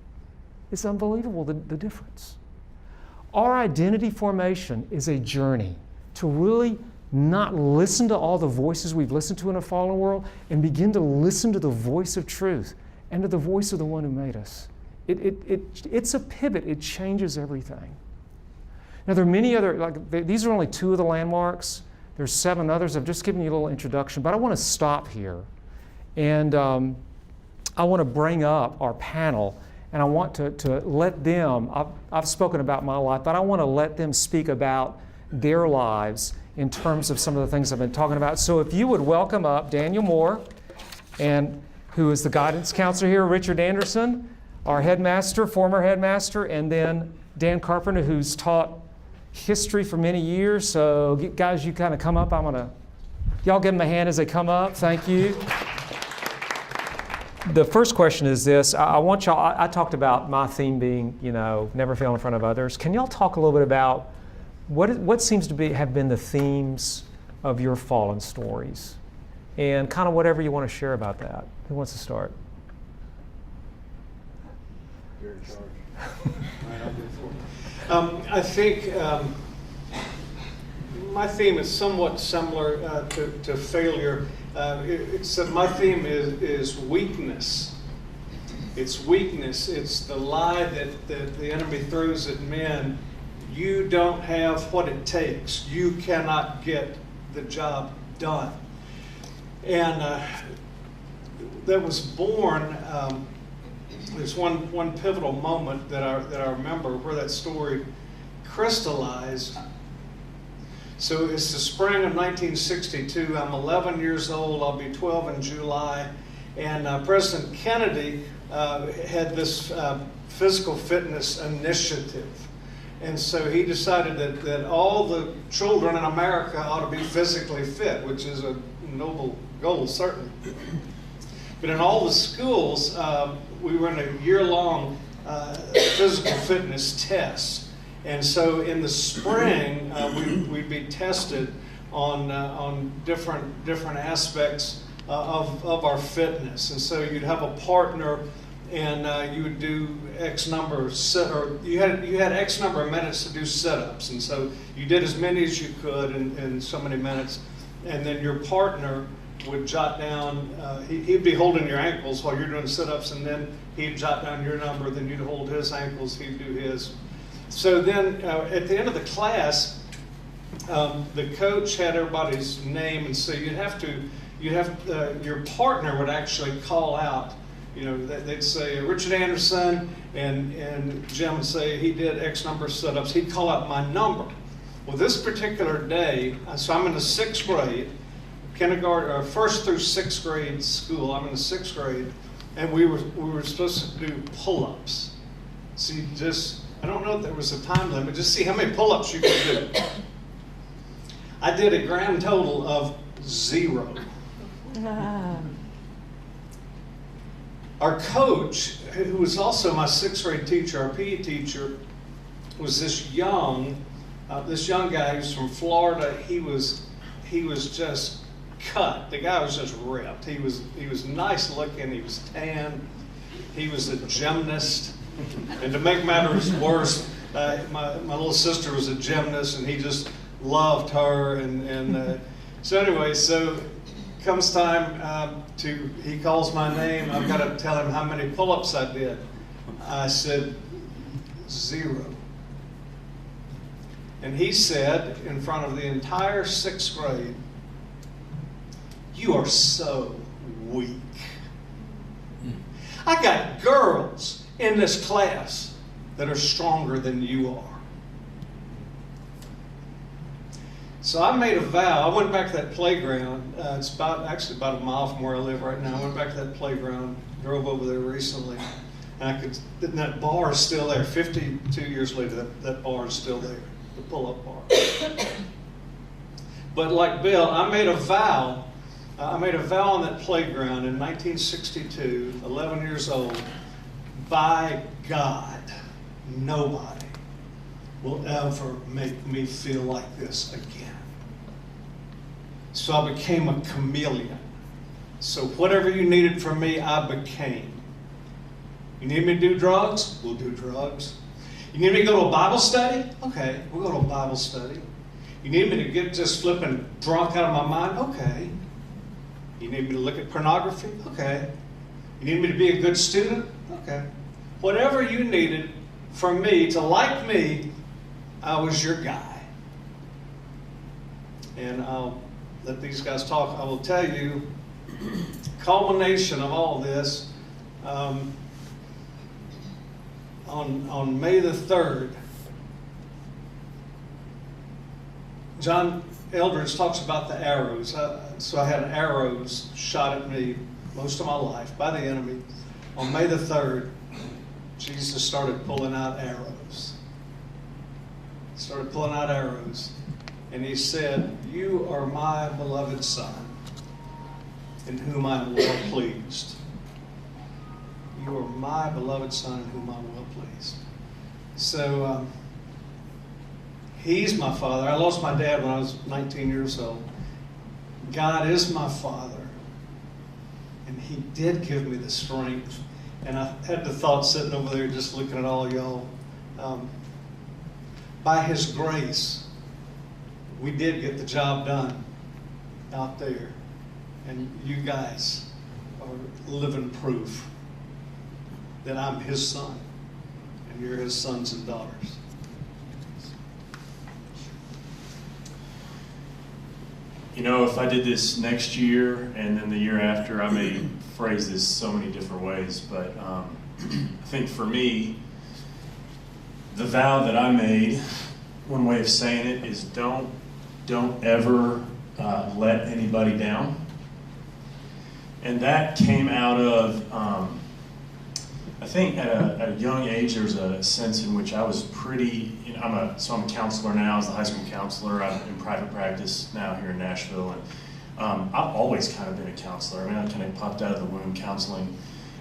It's unbelievable, the difference. Our identity formation is a journey to really not listen to all the voices we've listened to in a fallen world and begin to listen to the voice of truth and to the voice of the one who made us. It's a pivot. It changes everything. Now, there are many other, these are only 2 of the landmarks. There's 7 others. I've just given you a little introduction, but I want to stop here. And I want to bring up our panel, and I want to let them, I've spoken about my life, but I want to let them speak about their lives in terms of some of the things I've been talking about. So if you would welcome up Daniel Moore, and who is the guidance counselor here, Richard Anderson, our headmaster, former headmaster, and then Dan Carpenter, who's taught history for many years. So guys, you kind of come up. Y'all give them a hand as they come up. Thank you. The first question is this. I talked about my theme being, never fail in front of others. Can y'all talk a little bit about what seems to have been the themes of your fallen stories? And kind of whatever you want to share about that. Who wants to start? You're in charge. I think my theme is somewhat similar to failure. My theme is weakness. It's weakness. It's the lie that the enemy throws at men. You don't have what it takes. You cannot get the job done. And that was born. There's one pivotal moment that I remember where that story crystallized. So it's the spring of 1962. I'm 11 years old. I'll be 12 in July. And President Kennedy had this physical fitness initiative. And so he decided that all the children in America ought to be physically fit, which is a noble goal, certainly. But in all the schools, we were in a year-long physical fitness test. And so in the spring, we'd be tested on different aspects of our fitness. And so you'd have a partner, and you would do X number of you had X number of minutes to do sit-ups. And so you did as many as you could in so many minutes. And then your partner would jot down, he'd be holding your ankles while you're doing sit-ups, and then he'd jot down your number, then you'd hold his ankles, he'd do his. So then at the end of the class, the coach had everybody's name, and so your partner would actually call out, they'd say Richard Anderson, and Jim would say he did X number of sit-ups. He'd call out my number. Well, this particular day, so I'm in the 6th grade, kindergarten, or 1st through 6th grade school. I'm in the 6th grade, and we were supposed to do pull-ups. So I don't know if there was a time limit, just see how many pull-ups you could do. I did a grand total of 0. Our coach, who was also my 6th grade teacher, our PE teacher, was this young guy who's from Florida. He was just cut. The guy was just ripped. He was nice looking. He was tan. He was a gymnast. And to make matters worse, my little sister was a gymnast, and he just loved her. And so anyway, comes time he calls my name. I've got to tell him how many pull-ups I did. I said 0. And he said in front of the entire 6th grade, "You are so weak. I got girls in this class that are stronger than you are." So I made a vow. I went back to that playground. It's about a mile from where I live right now. I went back to that playground, drove over there recently, and that bar is still there. 52 years later, that bar is still there, the pull-up bar. But like Bill, I made a vow. On that playground in 1962, 11 years old. By God, nobody will ever make me feel like this again. So I became a chameleon. So whatever you needed from me, I became. You need me to do drugs? We'll do drugs. You need me to go to a Bible study? Okay, we'll go to a Bible study. You need me to get just flipping drunk out of my mind? Okay. You need me to look at pornography? Okay. You need me to be a good student? Okay. Whatever you needed for me to like me, I was your guy. And I'll let these guys talk. I will tell you, culmination of all this, on May the 3rd, John Eldridge talks about the arrows. So I had arrows shot at me most of my life by the enemy. On May the 3rd, Jesus started pulling out arrows. Started pulling out arrows. And he said, "You are my beloved Son, in whom I am well pleased." You are my beloved Son, in whom I am well pleased. So, He's my Father. I lost my dad when I was 19 years old. God is my Father. And He did give me the strength. And I had the thought sitting over there just looking at all y'all. By His grace, we did get the job done out there. And you guys are living proof that I'm His son. And you're His sons and daughters. You know, if I did this next year and then the year after, I may phrase this so many different ways, but I think for me, the vow that I made, one way of saying it is don't ever let anybody down. And that came out of, I think at a young age, there was a sense in which I was pretty, I'm a counselor now. I was a high school counselor. I'm in private practice now here in Nashville. And I've always kind of been a counselor. I mean, I kind of popped out of the womb counseling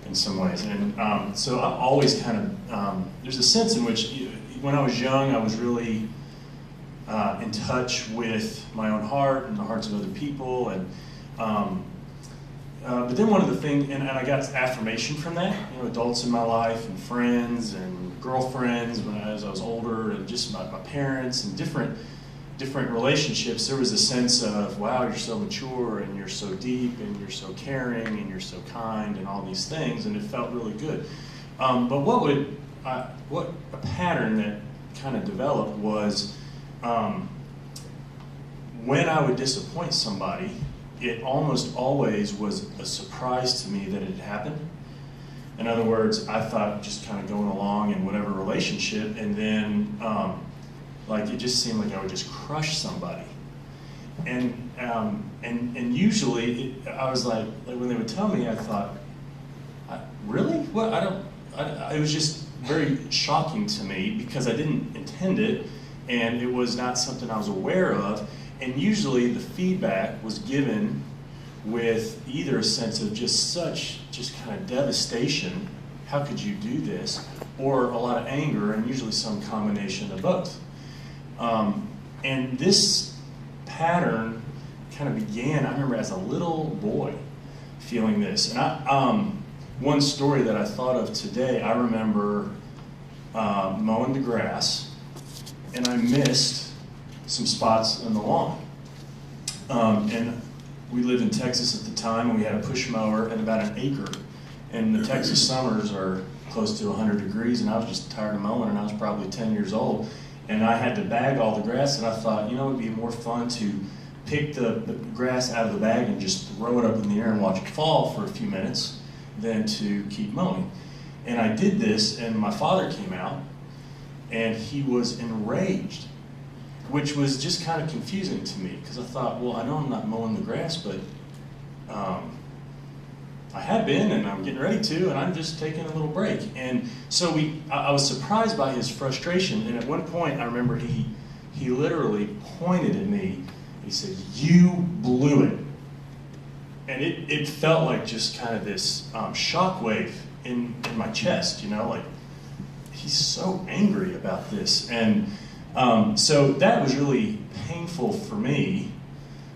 in some ways. And so I've always kind of, there's a sense in which when I was young, I was really in touch with my own heart and the hearts of other people. And but then one of the things, and I got affirmation from that, you know, adults in my life and friends and girlfriends as I was older, and just my parents and different relationships. There was a sense of, wow, you're so mature and you're so deep and you're so caring and you're so kind and all these things, and it felt really good. But what a pattern that kind of developed was when I would disappoint somebody, it almost always was a surprise to me that it had happened. In other words, I thought just kind of going along in whatever relationship, and then like it just seemed like I would just crush somebody. And usually I was like when they would tell me, I thought, really? What? It was just very shocking to me because I didn't intend it, and it was not something I was aware of. And usually the feedback was given with either a sense of just kind of devastation, how could you do this, or a lot of anger, and usually some combination of both. And this pattern kind of began, I remember as a little boy feeling this. And one story that I thought of today, I remember mowing the grass, and I missed some spots in the lawn. And we lived in Texas at the time, and we had a push mower and about an acre. And the Texas summers are close to 100 degrees, and I was just tired of mowing, and I was probably 10 years old. And I had to bag all the grass, and I thought, you know, it'd be more fun to pick the grass out of the bag and just throw it up in the air and watch it fall for a few minutes than to keep mowing. And I did this, and my father came out, and he was enraged, which was just kind of confusing to me, because I thought, well, I know I'm not mowing the grass, but I had been, and I'm getting ready to, and I'm just taking a little break. And so I was surprised by his frustration, and at one point, I remember he literally pointed at me, and he said, "You blew it." And it felt like just kind of this shockwave in my chest, you know, like, he's so angry about this. And so that was really painful for me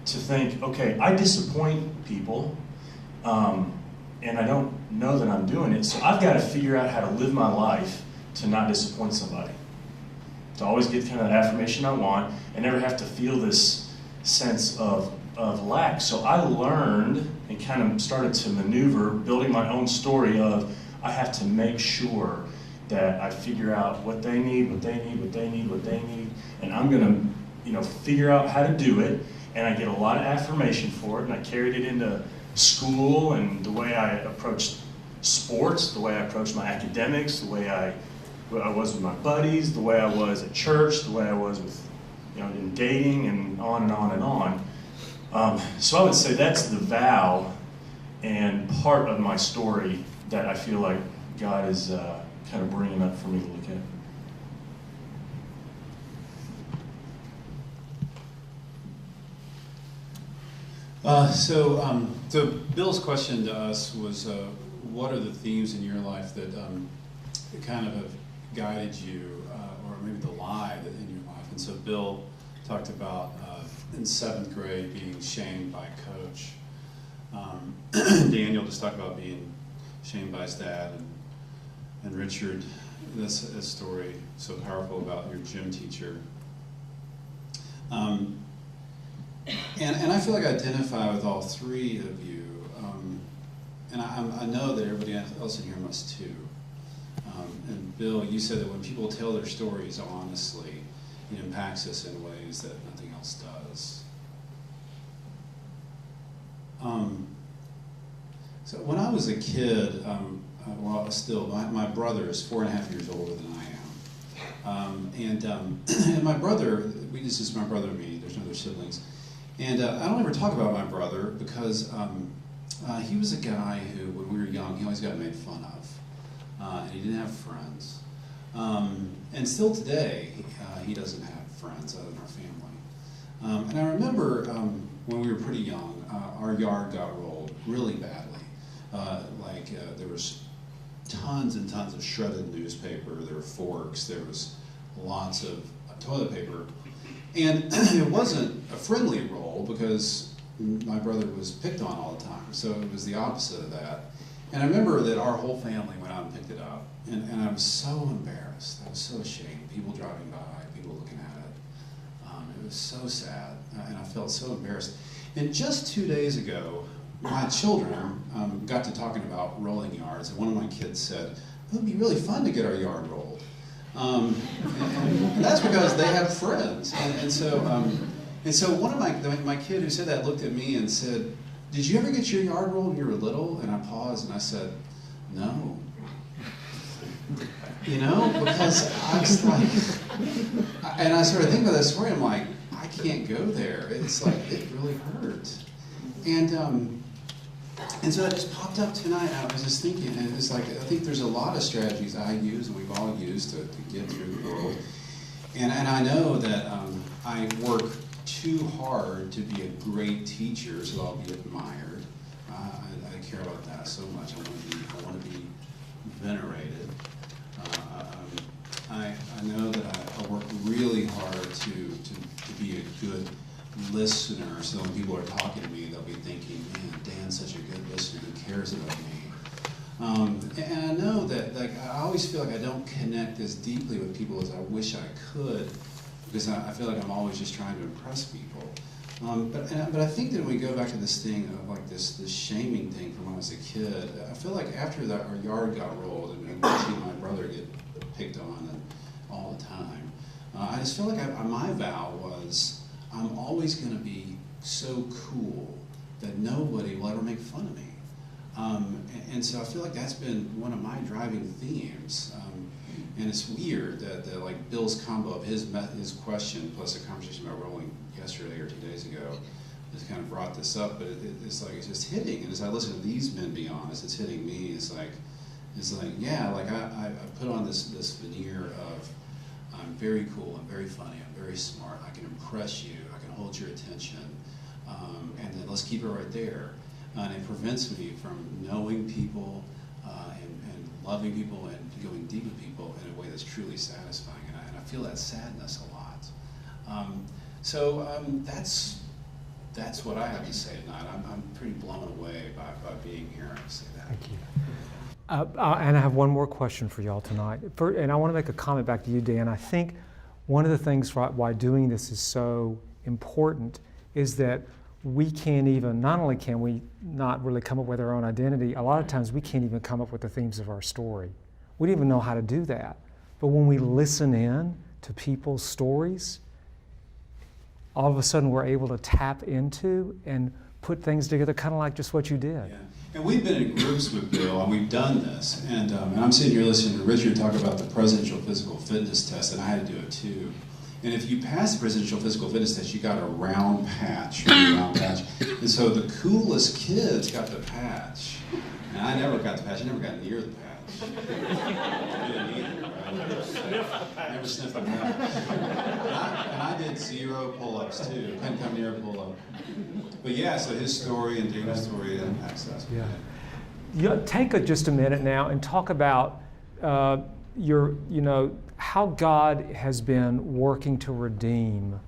to think, okay, I disappoint people, and I don't know that I'm doing it. So I've got to figure out how to live my life to not disappoint somebody, to always get kind of the affirmation I want and never have to feel this sense of lack. So I learned and kind of started to maneuver, building my own story of I have to make sure that I figure out what they need, and I'm going to, figure out how to do it. And I get a lot of affirmation for it, and I carried it into school and the way I approached sports, the way I approached my academics, the way I was with my buddies, the way I was at church, the way I was with, in dating, and on and on and on. So I would say that's the vow and part of my story that I feel like God is kind of bringing up for me to look at. So Bill's question to us was, what are the themes in your life that kind of have guided you, or maybe the lie that in your life? And so Bill talked about in 7th grade being shamed by a coach. Daniel just talked about being shamed by his dad, and Richard, that's a story so powerful about your gym teacher. And I feel like I identify with all three of you, and I know that everybody else in here must too. And Bill, you said that when people tell their stories honestly, it impacts us in ways that nothing else does. So when I was a kid, my brother is 4.5 years older than I am. And my brother, this is my brother and me, there's no other siblings. And I don't ever talk about my brother because he was a guy who, when we were young, he always got made fun of. And he didn't have friends. And still today, he doesn't have friends other than our family. And I remember when we were pretty young, our yard got rolled really badly. There was tons and tons of shredded newspaper, there were forks, there was lots of toilet paper. And it wasn't a friendly roll because my brother was picked on all the time, so it was the opposite of that. And I remember that our whole family went out and picked it up, and I was so embarrassed, I was so ashamed, people driving by, people looking at it. It was so sad, and I felt so embarrassed. And just 2 days ago, my children got to talking about rolling yards, and one of my kids said, it would be really fun to get our yard rolled. And that's because they have friends. And so one of my kid who said that looked at me and said, did you ever get your yard rolled when you were little? And I paused and I said, no. Because I was like, and I started thinking about that story, I'm like, I can't go there. It's like, it really hurt. And so that just popped up tonight. I was just thinking, and it's like, I think there's a lot of strategies I use and we've all used to get through the world. And I know that I work too hard to be a great teacher so I'll be admired. I care about that so much. I want to be venerated. I know that I work really hard to be a good listener, so when people are talking to me, they'll be thinking, man, Dan's such a good listener who cares about me. And I know that I always feel like I don't connect as deeply with people as I wish I could, because I feel like I'm always just trying to impress people. But I think that when we go back to this thing of like this shaming thing from when I was a kid, I feel like after our yard got rolled and watching my brother get picked on all the time, I just feel like my vow was, I'm always going to be so cool that nobody will ever make fun of me. And so I feel like that's been one of my driving themes. And it's weird that like Bill's combo of his question plus a conversation about rolling yesterday or 2 days ago has kind of brought this up, but it's like it's just hitting. And as I listen to these men be honest, it's hitting me. It's like yeah, like I put on this veneer of I'm very cool, I'm very funny, I'm very smart, I can impress you, I can hold your attention, and then let's keep it right there. And it prevents me from knowing people and loving people and going deep with people in a way that's truly satisfying. And I feel that sadness a lot. So that's that's what I have to say tonight. I'm pretty blown away by being here. I say that. Thank you. And I have one more question for y'all tonight. And I want to make a comment back to you, Dan. I think one of the things why doing this is so important is that we can't even, not only can we not really come up with our own identity, a lot of times we can't even come up with the themes of our story. We don't even know how to do that. But when we listen in to people's stories, all of a sudden we're able to tap into and put things together, kind of like just what you did. Yeah. And we've been in groups with Bill, and we've done this. And I'm sitting here listening to Richard talk about the presidential physical fitness test, and I had to do it too. And if you pass the presidential physical fitness test, you got a round patch, And so the coolest kids got the patch. And I never got the patch. I never got near the patch. You didn't either, right? Never sniffed the patch. And I did 0 pull-ups too. Couldn't come near a pull-up. But yeah, so his story and David's story impacts us. Yeah. Take just a minute now and talk about how God has been working to redeem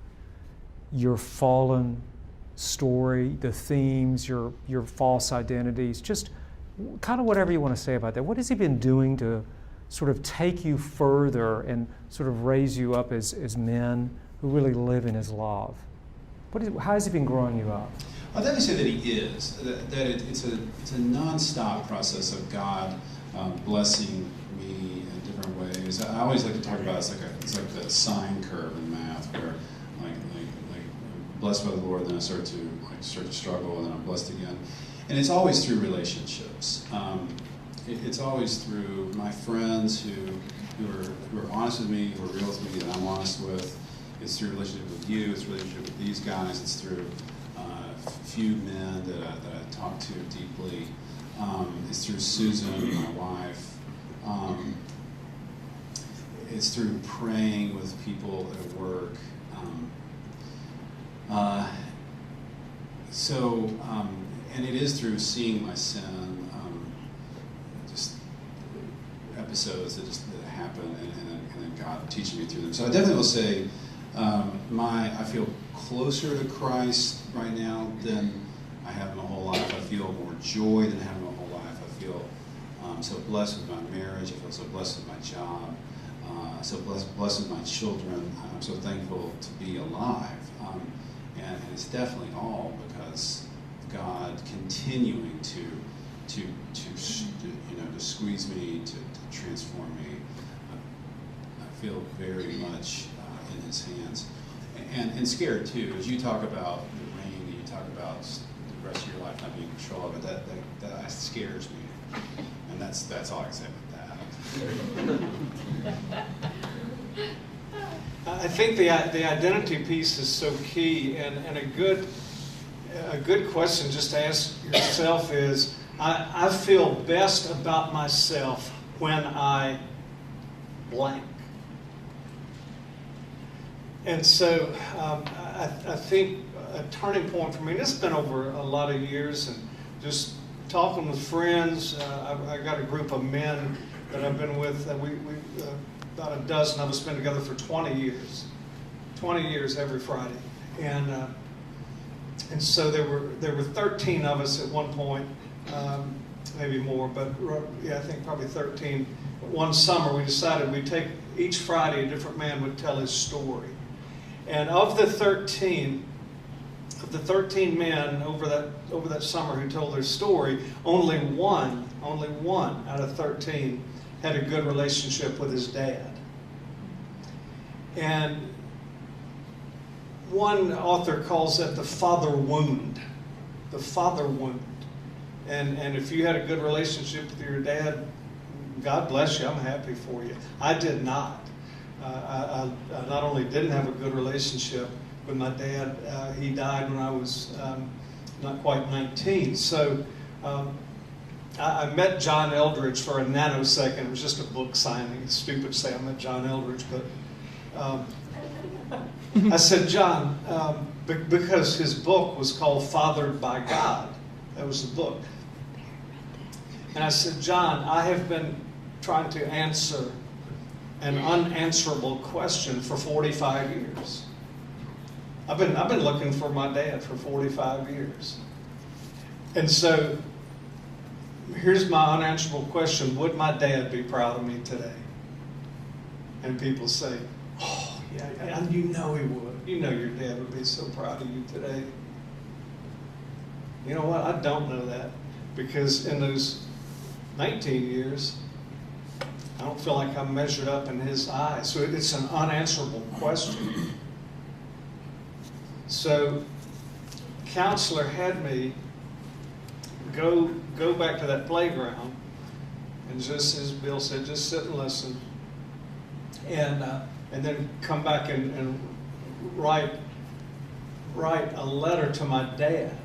your fallen story, the themes, your false identities, just kind of whatever you want to say about that. What has He been doing to sort of take you further and sort of raise you up as men who really live in His love? How has He been growing you up? I'll definitely say that He is. It's a non-stop process of God blessing me in different ways. I always like to talk about it's like the sine curve in math, where like I'm blessed by the Lord, then I start to struggle, and then I'm blessed again. And it's always through relationships. It's always through my friends who are honest with me, who are real with me, that I'm honest with. It's through relationship with you. It's relationship with these guys. It's through few men that I talk to deeply. It's through Susan, my wife. It's through praying with people at work. And it is through seeing my sin, just episodes that happen, and then God teaching me through them. So I definitely will say, I feel closer to Christ right now than I have in my whole life. I feel more joy than I have in my whole life. I feel so blessed with my marriage. I feel so blessed with my job. So blessed with my children. I'm so thankful to be alive. And it's definitely all because God continuing to squeeze me, to transform me. I feel very much in His hands, and scared too. As you talk about the rain, and you talk about the rest of your life not being in control of it, that scares me, and that's all I can say about that. I think the identity piece is so key, and a good question just to ask yourself is, I feel best about myself when I blank. And so I think a turning point for me, and it's been over a lot of years, and just talking with friends. I got a group of men that I've been with, we about a dozen of us been together for 20 years. 20 years every Friday. And so there were 13 of us at one point, maybe more, but yeah, I think probably 13. One summer we decided we'd take each Friday a different man would tell his story. And of the 13 men over that summer who told their story, only one out of 13 had a good relationship with his dad. And one author calls that the father wound. The father wound. And if you had a good relationship with your dad, God bless you, I'm happy for you. I did not. I not only didn't have a good relationship with my dad, he died when I was not quite 19. So I met John Eldridge for a nanosecond. It was just a book signing. It's stupid to say I met John Eldridge, but I said, John, because his book was called Fathered by God. That was the book. And I said, John, I have been trying to answer an unanswerable question for 45 years. I've been looking for my dad for 45 years. And so here's my unanswerable question. Would my dad be proud of me today? And people say, oh, yeah, you know he would. You know your dad would be so proud of you today. You know what? I don't know that, because in those 19 years, I don't feel like I'm measured up in his eyes. So it's an unanswerable question. So counselor had me go back to that playground, and just as Bill said, just sit and listen, and then come back and write a letter to my dad.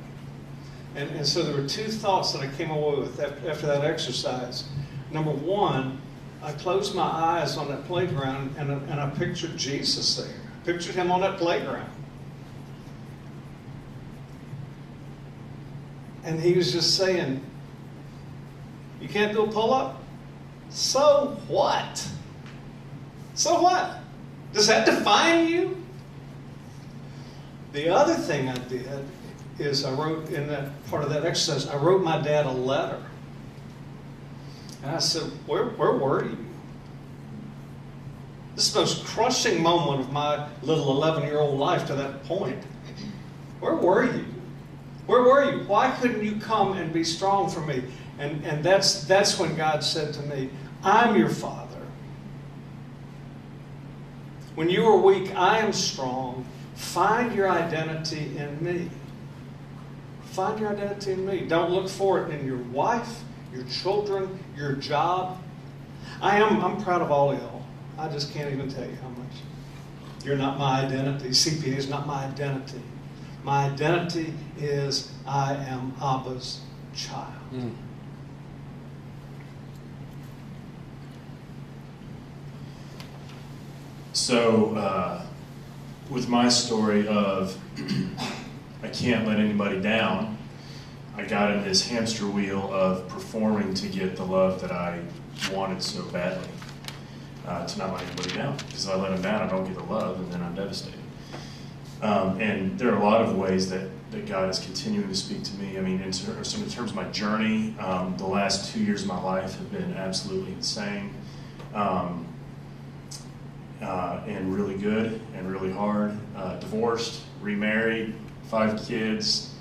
And so there were two thoughts that I came away with after that exercise. Number one, I closed my eyes on that playground, and I pictured Jesus there. I pictured him on that playground. And he was just saying, you can't do a pull-up? So what? So what? Does that define you? The other thing I did is I wrote, in that part of that exercise, I wrote my dad a letter. And I said, where were you? This is the most crushing moment of my little 11-year-old life to that point. Where were you? Where were you? Why couldn't you come and be strong for me? And that's when God said to me, I'm your Father. When you are weak, I am strong. Find your identity in me. Find your identity in me. Don't look for it in your wife, your children, your job. I'm proud of all of y'all. I just can't even tell you how much. You're not my identity. CPA is not my identity. My identity is I am Abba's child. Mm. So, with my story of I can't let anybody down, I got in this hamster wheel of performing to get the love that I wanted so badly, to not let anybody down. Because if I let them down, I don't get the love, and then I'm devastated. And there are a lot of ways that God is continuing to speak to me. I mean, in terms of my journey, the last 2 years of my life have been absolutely insane, and really good and really hard. Divorced, remarried, 5 kids,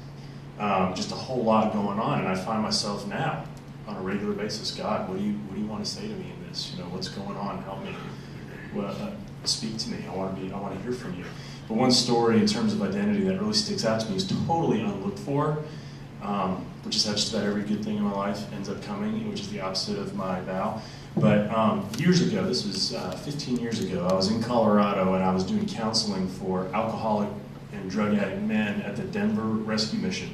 just a whole lot going on. And I find myself now on a regular basis, God, what do you want to say to me in this? You know, what's going on? Help me. Well, speak to me. I want to hear from you. But one story in terms of identity that really sticks out to me is totally unlooked for, which is how just about every good thing in my life ends up coming, which is the opposite of my vow. But years ago, this was 15 years ago, I was in Colorado and I was doing counseling for alcoholic and drug addict men at the Denver Rescue Mission.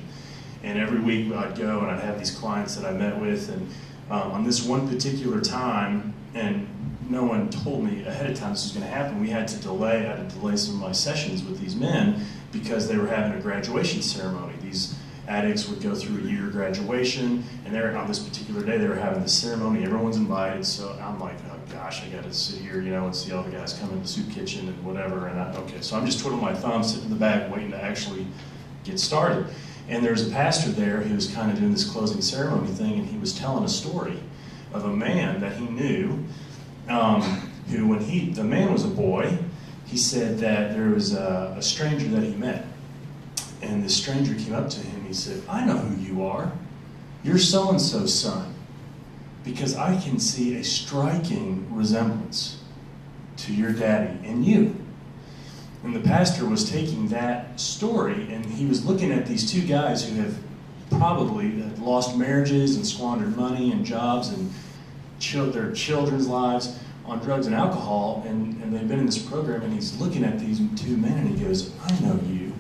And every week I'd go and I'd have these clients that I met with, and on this one particular time, and no one told me ahead of time this was going to happen, I had to delay some of my sessions with these men because they were having a graduation ceremony. These addicts would go through a year graduation, and on this particular day they were having the ceremony. Everyone's invited, so I'm like, oh gosh, I got to sit here, and see all the guys come in the soup kitchen and whatever. And okay, so I'm just twiddling my thumbs, sitting in the back, waiting to actually get started. And there was a pastor there who was kind of doing this closing ceremony thing, and he was telling a story of a man that he knew, who, when the man was a boy, he said that there was a stranger that he met. And the stranger came up to him, he said, I know who you are. You're so-and-so's son. Because I can see a striking resemblance to your daddy and you. And the pastor was taking that story, and he was looking at these two guys who have probably lost marriages and squandered money and jobs and their children's lives on drugs and alcohol, and they've been in this program, and he's looking at these two men, and he goes, I know you.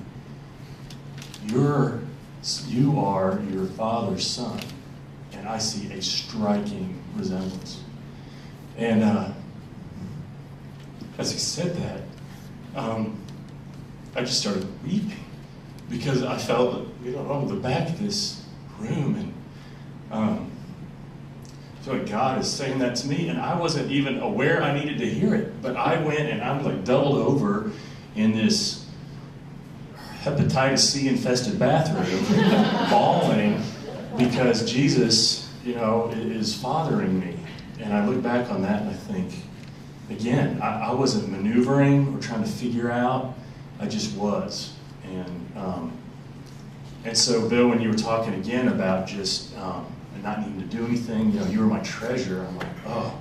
You are your father's son. And I see a striking resemblance. And as he said that, I just started weeping because I felt that, the back of this room, and I feel like God is saying that to me, and I wasn't even aware I needed to hear it. But I went and I'm like doubled over in this hepatitis C infested bathroom, bawling because Jesus, is fathering me. And I look back on that and I think, again, I wasn't maneuvering or trying to figure out. I just was. And so, Bill, when you were talking again about just not needing to do anything, you were my treasure. I'm like, oh,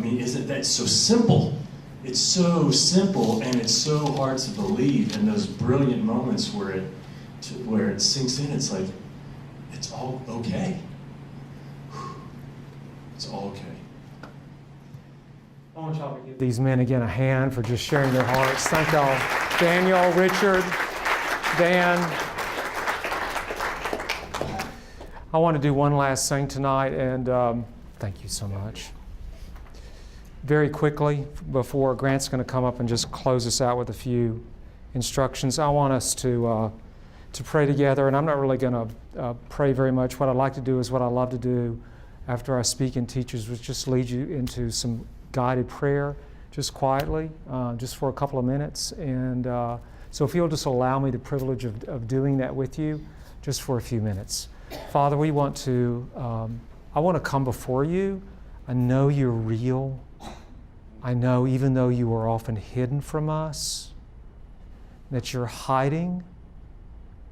isn't that so simple? It's so simple, and it's so hard to believe. And those brilliant moments where it sinks in, it's like, it's all okay. It's all okay. I want y'all to give these men again a hand for just sharing their hearts. Thank y'all. Daniel, Richard, Dan. I want to do one last thing tonight, and thank you so much. Very quickly, before Grant's going to come up and just close us out with a few instructions, I want us to pray together, and I'm not really going to pray very much. What I'd like to do is what I love to do after I speak and teach, is just lead you into some guided prayer, just quietly, just for a couple of minutes. And so if you'll just allow me the privilege of doing that with you, just for a few minutes. Father, I want to come before you. I know you're real. I know even though you are often hidden from us, that you're hiding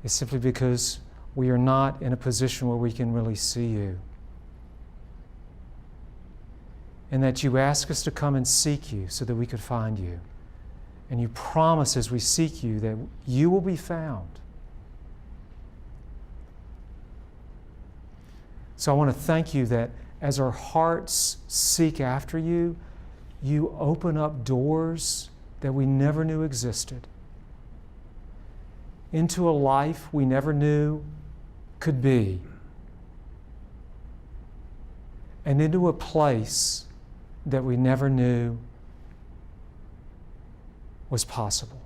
is simply because we are not in a position where we can really see you. And that you ask us to come and seek you so that we could find you. And you promise as we seek you that you will be found. So I want to thank you that as our hearts seek after you, you open up doors that we never knew existed, into a life we never knew could be, and into a place that we never knew was possible.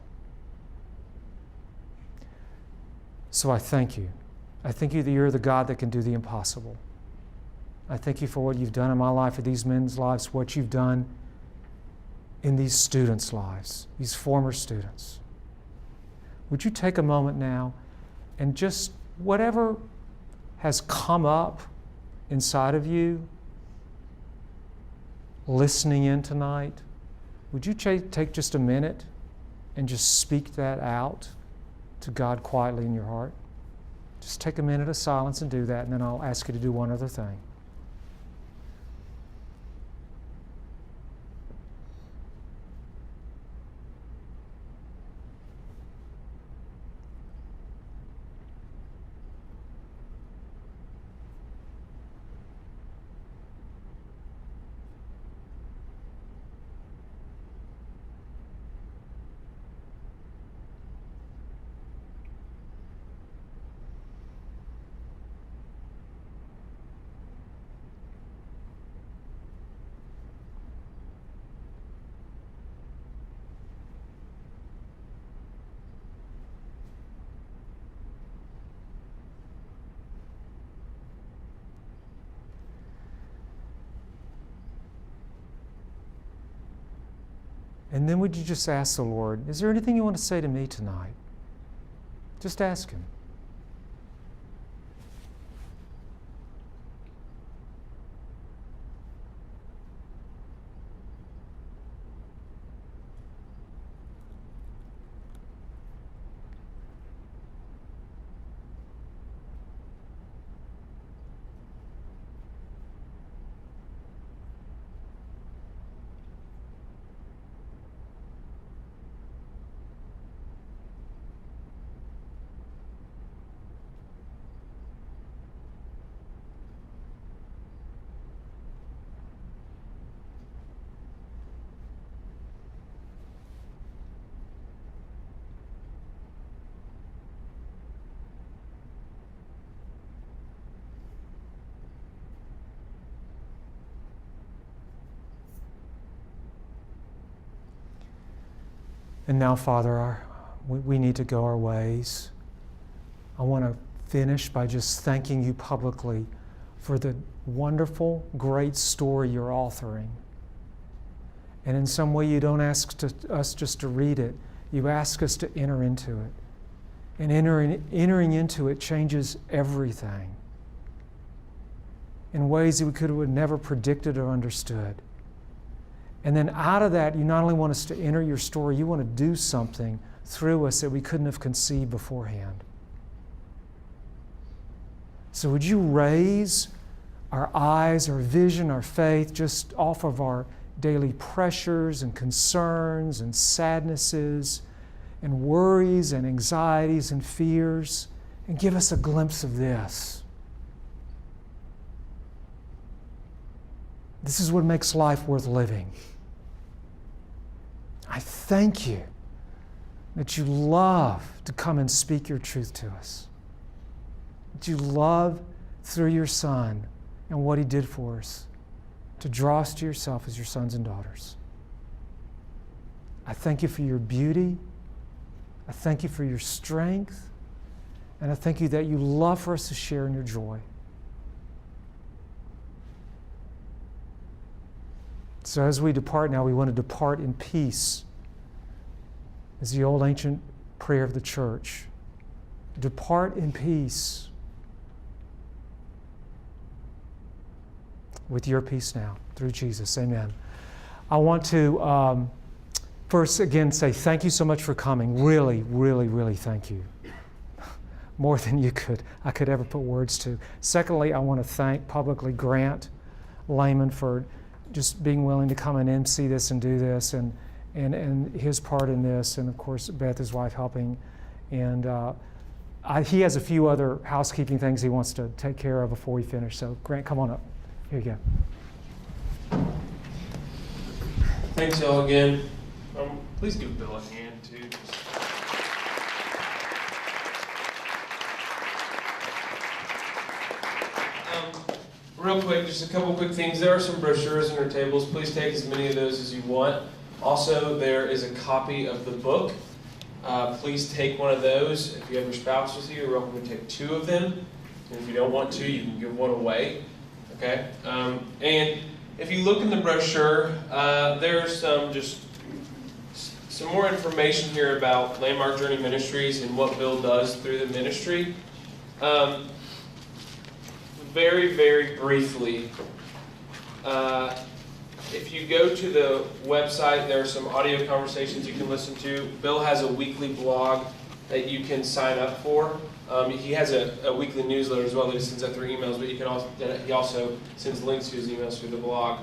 So I thank you. I thank you that you're the God that can do the impossible. I thank you for what you've done in my life, for these men's lives, what you've done in these students' lives, these former students. Would you take a moment now and just whatever has come up inside of you, listening in tonight, would you take just a minute and just speak that out to God quietly in your heart? Just take a minute of silence and do that, and then I'll ask you to do one other thing. And then would you just ask the Lord, is there anything you want to say to me tonight? Just ask Him. And now, Father, we need to go our ways. I want to finish by just thanking you publicly for the wonderful, great story you're authoring. And in some way, you don't ask us just to read it. You ask us to enter into it. And entering into it changes everything in ways that we could have never predicted or understood. And then out of that, you not only want us to enter your story, you want to do something through us that we couldn't have conceived beforehand. So would you raise our eyes, our vision, our faith, just off of our daily pressures and concerns and sadnesses and worries and anxieties and fears, and give us a glimpse of this. This is what makes life worth living. I thank you that you love to come and speak your truth to us. That you love, through your Son and what He did for us, to draw us to yourself as your sons and daughters. I thank you for your beauty. I thank you for your strength. And I thank you that you love for us to share in your joy. So as we depart now, we want to depart in peace. As the old ancient prayer of the church. Depart in peace. With your peace now, through Jesus. Amen. I want to first again say thank you so much for coming. Really, really, really thank you. More than I could ever put words to. Secondly, I want to thank publicly Grant Lehman for just being willing to come and MC this and do this, and his part in this, and of course Beth, his wife, helping. And he has a few other housekeeping things he wants to take care of before we finish. So Grant, come on up. Here you go. Thanks, y'all, again. Please give Bill a hand, too. Real quick, just a couple quick things. There are some brochures on your tables. Please take as many of those as you want. Also, there is a copy of the book. Please take one of those. If you have your spouse with you, you're welcome to take 2 of them. And if you don't want to, you can give one away. Okay? And if you look in the brochure, there's some more information here about Landmark Journey Ministries and what Bill does through the ministry. Very, very briefly, if you go to the website, there are some audio conversations you can listen to. Bill has a weekly blog that you can sign up for. He has a weekly newsletter as well that he sends out through emails, but he also sends links to his emails through the blog,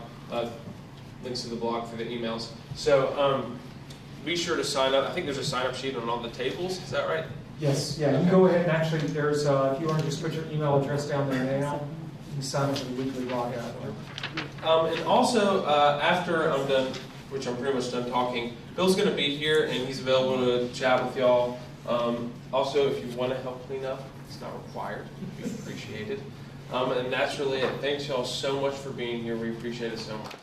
links to the blog through the emails. So be sure to sign up. I think there's a sign-up sheet on all the tables. Is that right? Yes, yeah. You can go ahead and actually, there's, if you want to just put your email address down there now, you can sign up for the weekly blog out. And also, after I'm done, which I'm pretty much done talking, Bill's going to be here and he's available to chat with y'all. Also, if you want to help clean up, it's not required. It'd be appreciated. And that's really it. Thanks y'all so much for being here. We appreciate it so much.